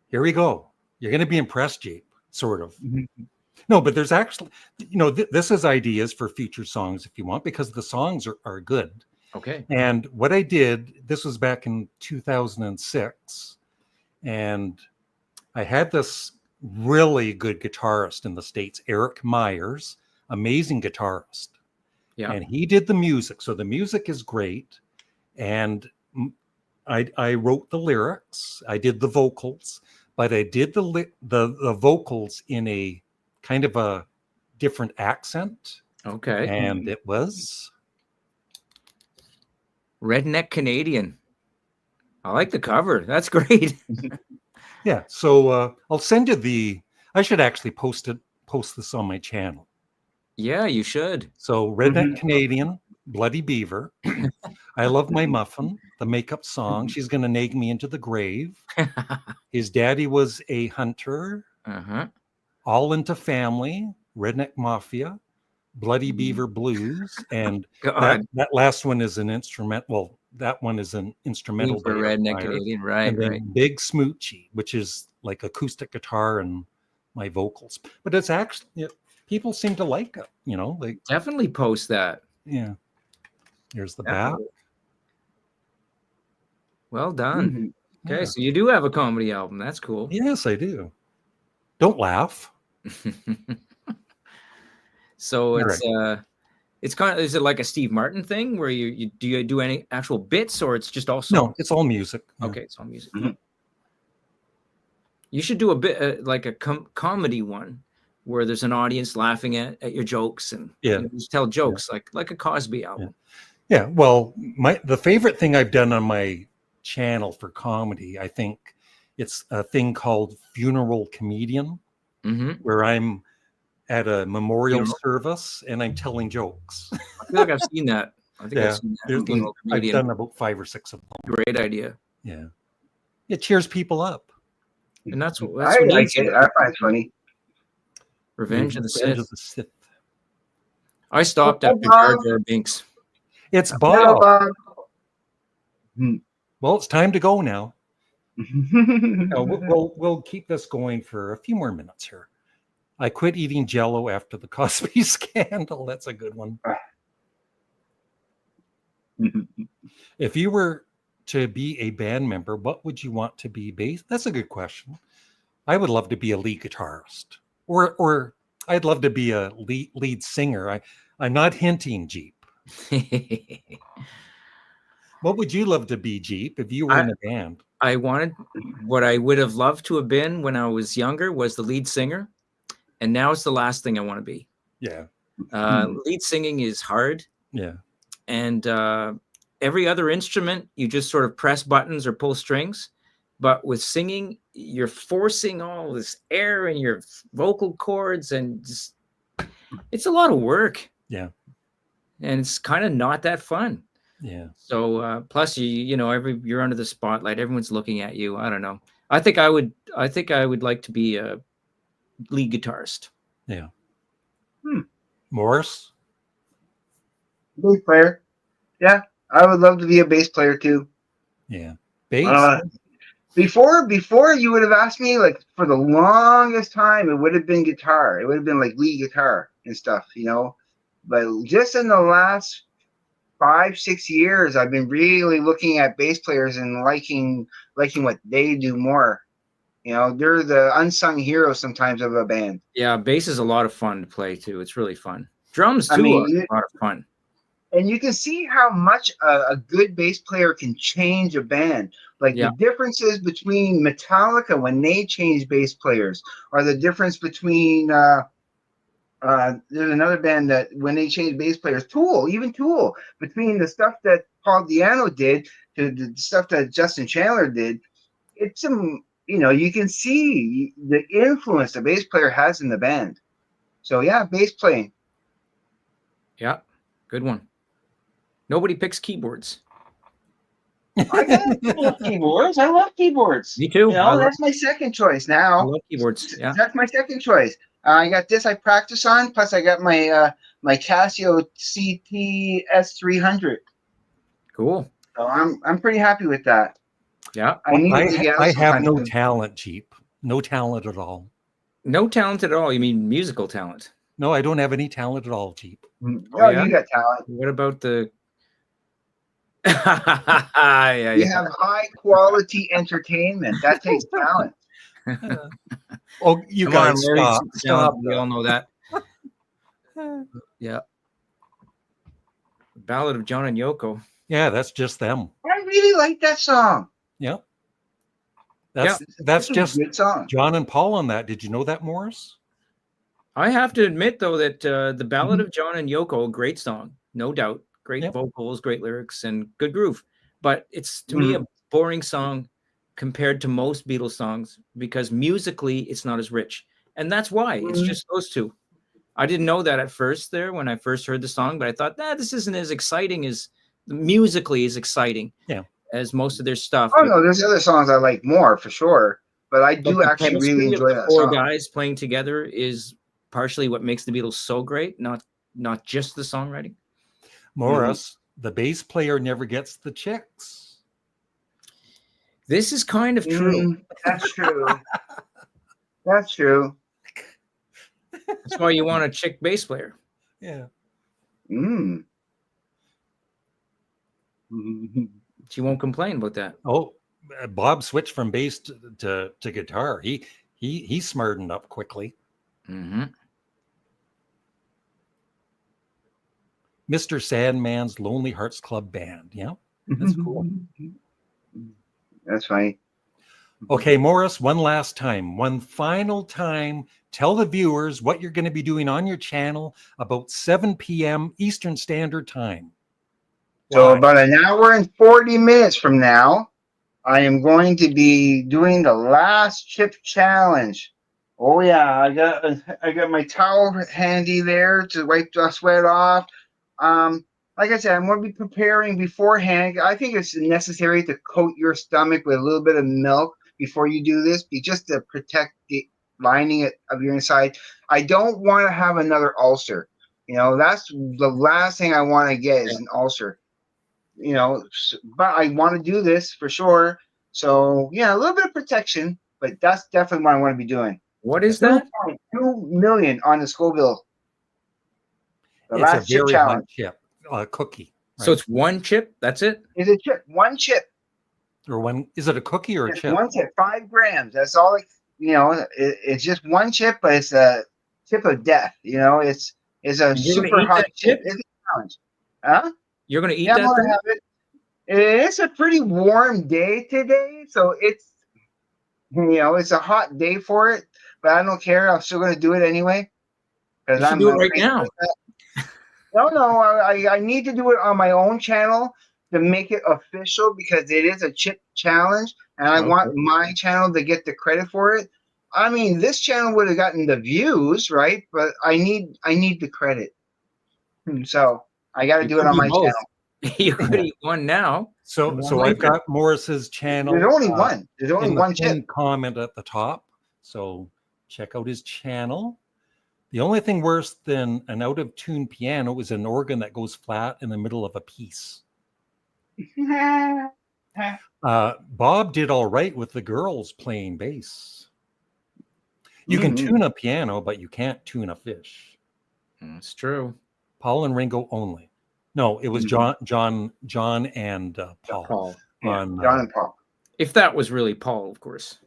here we go. You're going to be impressed, Jeep, sort of. No, but there's actually, this is ideas for future songs if you want, because the songs are good. Okay. And what I did, this was back in 2006, and I had this really good guitarist in the States, Eric Myers, amazing guitarist. Yeah. And he did the music. So the music is great. And I wrote the lyrics, I did the vocals, but I did the vocals in a kind of a different accent. Okay. And it was Redneck Canadian. I like the cover. That's great. Yeah. So I'll send you I should actually post this on my channel. Yeah, you should. So Redneck Canadian, Bloody Beaver. I Love My Muffin, the makeup song. She's going to nag me into the grave. His daddy was a hunter. All Into Family, Redneck Mafia, Bloody Beaver Blues, and that last one is an instrument. Well, that one is an instrumental for Redneck Canadian, right? And then Big Smoochie, which is like acoustic guitar and my vocals. But it's actually people seem to like it. Definitely post that. Yeah. Here's the back. Well done. Okay, so you do have a comedy album. That's cool. Yes, I do. Don't laugh. So it's kind of, is it like a Steve Martin thing where you do any actual bits, or it's just all songs? No, it's all music. Okay, it's all music. You should do a bit like a comedy one where there's an audience laughing at your jokes and just tell jokes like a Cosby album. Yeah, well, the favorite thing I've done on my channel for comedy, I think it's a thing called Funeral Comedian, where I'm at a memorial service and I'm telling jokes. I feel like I've seen that. I think I've seen that. I've done about 5 or 6 of them. Great idea. Yeah. It cheers people up. And that's I like it. I find it funny. Revenge of the Sith. I stopped after Jar Jar Binks. It's Bob. Well, it's time to go now. We'll keep this going for a few more minutes here. I quit eating Jell-O after the Cosby scandal. That's a good one. If you were to be a band member, what would you want to be based? That's a good question. I would love to be a lead guitarist, or I'd love to be a lead singer. I'm not hinting, Jeep. What would you love to be, Jeep, if you were in a band? I wanted, what I would have loved to have been when I was younger was the lead singer, and now it's the last thing I want to be. Yeah. Lead singing is hard. Yeah. And every other instrument, you just sort of press buttons or pull strings. But with singing, you're forcing all this air in your vocal cords, and just, it's a lot of work. Yeah. And it's kind of not that fun. Yeah. So plus you're under the spotlight. Everyone's looking at you. I don't know. I think I would like to be a lead guitarist. Yeah. Morris? Bass player. Yeah, I would love to be a bass player too. Yeah. Bass? Before you would have asked me, like, for the longest time, it would have been guitar. It would have been like lead guitar and stuff, But just in the last 5-6 years, I've been really looking at bass players and liking what they do more. They're the unsung heroes sometimes of a band. Yeah, bass is a lot of fun to play too. It's really fun. Drums too are a lot of fun. And you can see how much a good bass player can change a band. Like the differences between Metallica when they changed bass players, or the difference between there's another band that when they changed bass players, Tool, between the stuff that Paul Di'Anno did to the stuff that Justin Chandler did. It's some, you can see the influence the bass player has in the band. So yeah, bass playing. Yeah, good one. Nobody picks keyboards. I love keyboards. I love keyboards. Me too. That's my second choice now. I love keyboards. Yeah, that's my second choice. I got this I practice on. Plus, I got my my Casio CT S300. Cool. So I'm pretty happy with that. Yeah. I have no talent, Jeep. No talent at all. No talent at all. You mean musical talent? No, I don't have any talent at all, Jeep. Oh, yeah? You got talent. What about the? You have high quality entertainment. That takes talent. Oh, you guys, stop. We all know that. Yeah. Ballad of John and Yoko. Yeah, that's just them. I really like that song. Yeah. That's just a good song. John and Paul on that. Did you know that, Morris? I have to admit, though, that the Ballad of John and Yoko, great song, no doubt. Great vocals, great lyrics, and good groove. But it's, to me, a boring song compared to most Beatles songs because musically it's not as rich. And that's why. It's just those two. I didn't know that at first there when I first heard the song, but I thought, this isn't as exciting as musically as exciting as most of their stuff. Oh, no, there's other songs I like more for sure. But I do actually really enjoy that four song. Guys playing together is partially what makes the Beatles so great, not just the songwriting. Morris, the bass player never gets the chicks. This is kind of true. That's true. That's true. That's why you want a chick bass player. Yeah. She won't complain about that. Oh, Bob switched from bass to guitar. He smartened up quickly. Mr. Sandman's Lonely Hearts Club Band. Yeah, that's cool. That's funny. Okay, Morris, one last time, one final time, tell the viewers what you're going to be doing on your channel about 7 p.m. Eastern Standard Time. So about an hour and 40 minutes from now, I am going to be doing the last chip challenge. Oh yeah, I got my towel handy there to wipe the sweat off. Like I said, I'm going to be preparing beforehand. I think it's necessary to coat your stomach with a little bit of milk before you do this, just to protect the lining of your inside. I don't want to have another ulcer. That's the last thing I want to get is an ulcer. But I want to do this for sure. So yeah, a little bit of protection, but that's definitely what I want to be doing. What is that? 2.2 million on the Scoville. The It's a last chip very hot challenge. chip cookie. So right? it's one chip. That's it. Is a chip, one chip. Or one, is it a cookie or a Just chip? one chip, 5 grams. That's all. It's just one chip, but it's a chip of death. It's a You're gonna super eat hot that chip. chip? It's a challenge. Huh? You're gonna eat Yeah, I'm that gonna thing? have it. It's a pretty warm day today, so it's a hot day for it. But I don't care. I'm still gonna do it anyway because You should I'm do it right crazy now. like that. No, I need to do it on my own channel to make it official because it is a chip challenge, and I want my channel to get the credit for it. I mean, this channel would have gotten the views, right? But I need the credit. So I got to You do it could on do my both. channel. You could eat one now. So and one so I've later. got Morris's channel. There's only one. There's only in the one chip. pinned comment at the top. So check out his channel. The only thing worse than an out of tune piano is an organ that goes flat in the middle of a piece. Bob did all right with the girls playing bass. You can tune a piano, but you can't tune a fish. That's true. Paul and Ringo only. No, it was John and Paul. Paul. John and Paul. If that was really Paul, of course.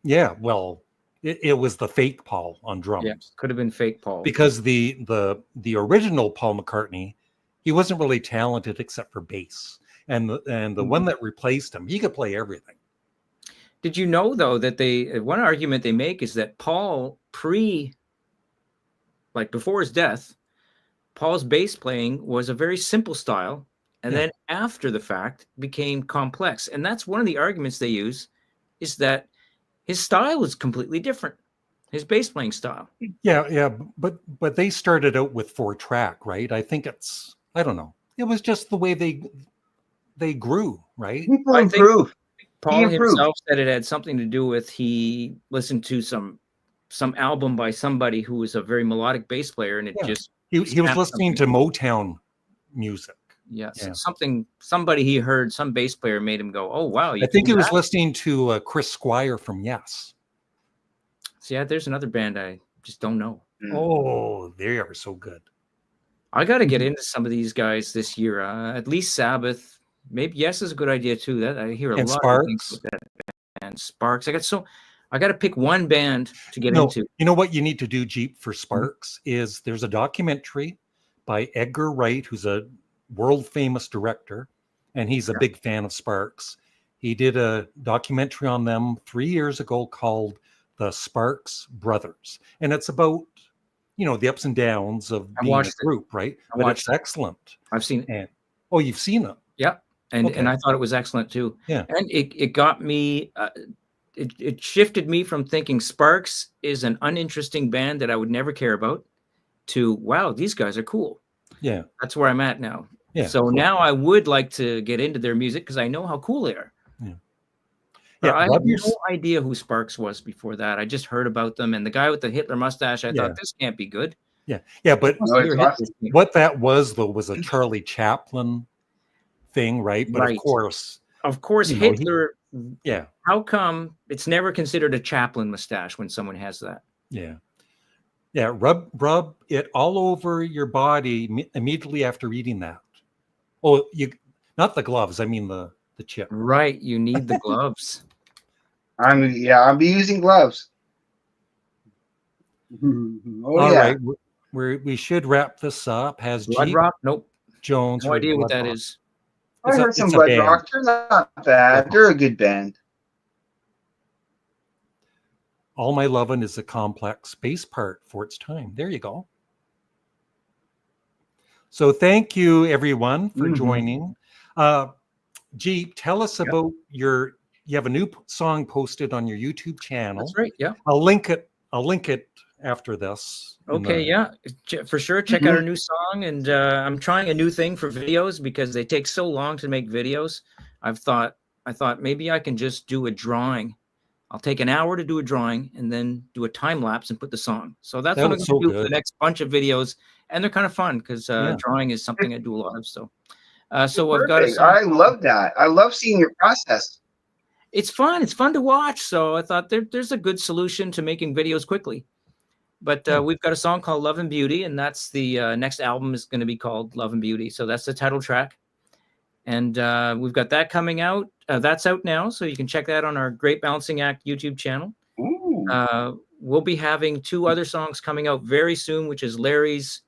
Yeah, well, it was the fake Paul on drums. Yeah, could have been fake Paul. Because the original Paul McCartney, he wasn't really talented except for bass. And the one that replaced him, he could play everything. Did you know though that one argument they make is that Paul before his death, Paul's bass playing was a very simple style, and then after the fact became complex. And that's one of the arguments they use, is that his style is completely different, his bass playing style. Yeah, but they started out with 4-track, right? I think I don't know. It was just the way they grew, right? People improve. Paul himself said it had something to do with he listened to some album by somebody who was a very melodic bass player, and he was listening to Motown music. Yes, somebody he heard, some bass player made him go, "Oh wow!" I think he was listening to Chris Squire from Yes. See, there's another band I just don't know. Oh, they are so good. I got to get into some of these guys this year. At least Sabbath, maybe Yes is a good idea too. That I hear a lot of things with that band. Sparks. I got to pick one band to get into. You know what you need to do, Jeep, for Sparks is there's a documentary by Edgar Wright, who's a world famous director, and he's a big fan of Sparks. He did a documentary on them 3 years ago called The Sparks Brothers, and it's about the ups and downs of being a group, right? But it's excellent. I've seen it. You've seen it? Yeah, and I thought it was excellent too. Yeah, and it got me. It shifted me from thinking Sparks is an uninteresting band that I would never care about to, wow, these guys are cool. Yeah, that's where I'm at now. Yeah, so cool. Now I would like to get into their music because I know how cool they are. Yeah, I had no idea who Sparks was before that. I just heard about them, and the guy with the Hitler mustache. I thought this can't be good. Yeah, but what that was though was a Charlie Chaplin thing, right? But of course, Hitler. How come it's never considered a Chaplin mustache when someone has that? Yeah. Rub it all over your body immediately after eating that. Oh, not the gloves. I mean the chip. Right. You need the gloves. I'll be using gloves. All right. We should wrap this up. Has Blood Rock? Nope. Jones. No idea what that is. I heard some Blood Rock. They're not bad. They're a good band. All My Lovin' is a complex bass part for its time. There you go. So thank you, everyone, for joining. Jeep, tell us about you have a new song posted on your YouTube channel. That's right, yeah. I'll link it after this. Okay, for sure. Check out our new song. And I'm trying a new thing for videos because they take so long to make videos. I thought maybe I can just do a drawing. I'll take an hour to do a drawing and then do a time lapse and put the song. So that's what I'm going to do for the next bunch of videos. And they're kind of fun because drawing is something I do a lot of. So I've got I love that. I love seeing your process. It's fun. It's fun to watch. So I thought there's a good solution to making videos quickly. But we've got a song called Love and Beauty, and that's the next album is going to be called Love and Beauty. So that's the title track. And we've got that coming out. That's out now, so you can check that on our Great Balancing Act YouTube channel. Ooh. We'll be having 2 other songs coming out very soon, which is Larry's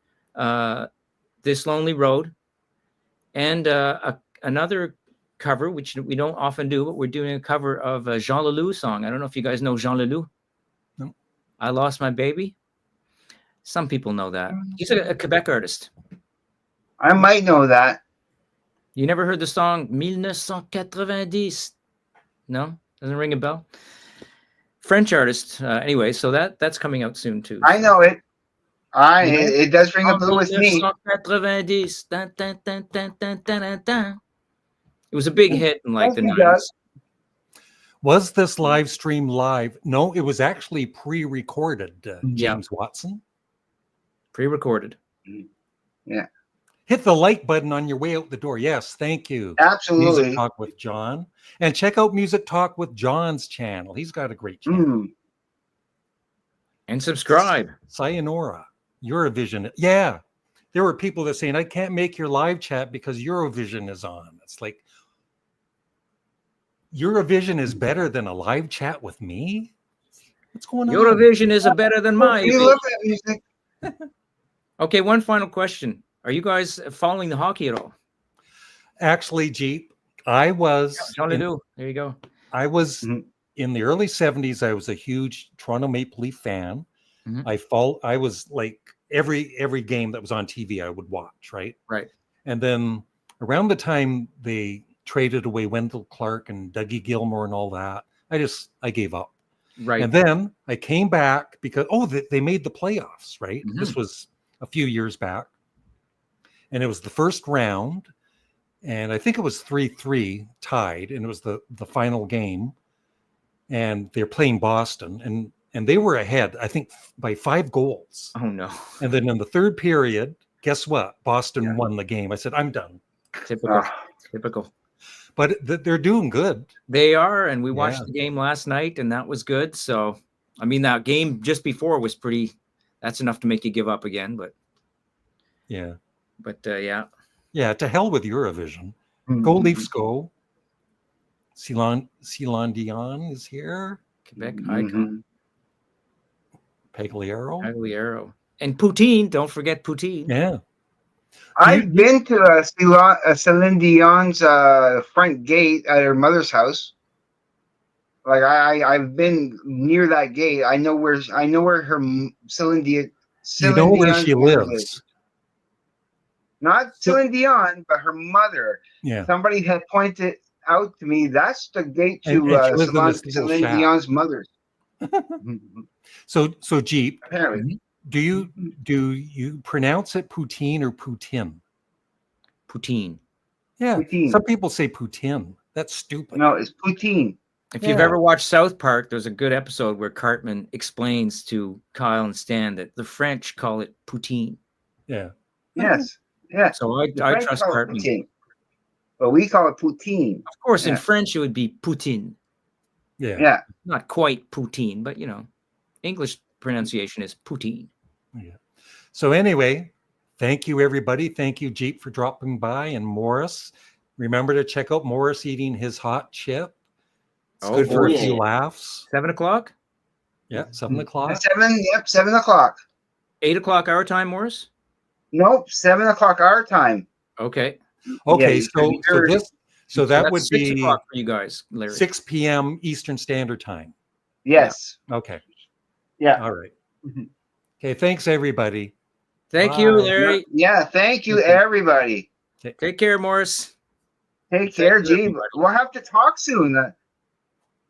This Lonely Road, and another cover, which we don't often do, but we're doing a cover of a Jean Leloup song. I don't know if you guys know Jean Leloup. No. I Lost My Baby. Some people know that. He's a Quebec artist. I might know that. You never heard the song 1990? No? Doesn't ring a bell? French artist. Anyway, so that's coming out soon too. I know it. You know? It does ring a bell with me. 1990. Dun, dun, dun, dun, dun, dun, dun, dun. It was a big hit in like the Yes, 90s. it does. Was this live stream live? No, it was actually pre-recorded, James Watson. Pre-recorded. Yeah. Hit the like button on your way out the door. Yes, thank you. Absolutely. Music Talk with John. And check out Music Talk with John's channel. He's got a great channel. And subscribe. Sayonara. Eurovision. Yeah. There were people that saying, I can't make your live chat because Eurovision is on. It's like, Eurovision is better than a live chat with me? What's going on? Eurovision is better than my. We love that music. Okay, one final question. Are you guys following the hockey at all? Actually, Jeep, I was. Jean Leloup. There you go. I was in the early 70s. I was a huge Toronto Maple Leaf fan. I was like every game that was on TV, I would watch, right? Right. And then around the time they traded away Wendell Clark and Dougie Gilmore and all that, I gave up. Right. And then I came back because they made the playoffs, right? This was a few years back. And it was the first round, and I think it was 3-3 tied, and it was the final game. And they're playing Boston, and they were ahead, I think, by 5 goals. Oh no. And then in the third period, guess what? Boston won the game. I said, I'm done. Typical. But they're doing good. They are, and we watched the game last night, and that was good. So, I mean, that game just before was that's enough to make you give up again, but yeah. But yeah. Yeah, to hell with Eurovision. Go Leafs, go. Celine Dion is here. Quebec icon. Pagliaro. And Poutine, don't forget Poutine. Yeah. I've been to Celine Dion's front gate at her mother's house. Like I've been near that gate. I know where her Celine Dion. You know where she lives. Not Celine Dion, but her mother. Yeah. Somebody had pointed out to me that's the gate to Celine Dion's mother's. So Jeep. Apparently. Do you pronounce it poutine or poutine? Poutine. Yeah. Poutine. Some people say poutine. That's stupid. No, it's poutine. If you've ever watched South Park, there's a good episode where Cartman explains to Kyle and Stan that the French call it poutine. Yeah. Yes. Yeah. So I trust Cartman. Poutine, but we call it poutine. Of course, in French it would be poutine. Yeah. Yeah. Not quite poutine, but English pronunciation is poutine. Yeah. So anyway, thank you everybody. Thank you, Jeep, for dropping by, and Morris. Remember to check out Morris eating his hot chip. It's good for a few laughs. 7 o'clock? Yeah, 7 o'clock. 7 o'clock. 8 o'clock our time, Morris? Nope, 7 o'clock our time. Okay. Okay, Yeah, so that would 6 be o'clock for you guys, Larry. 6 p.m. Eastern Standard Time. Yes. Okay. Yeah. All right. Okay, thanks everybody. Thank you, Larry. Yeah, thank you, everybody. Take care, Morris. Take care, G. We'll have to talk soon.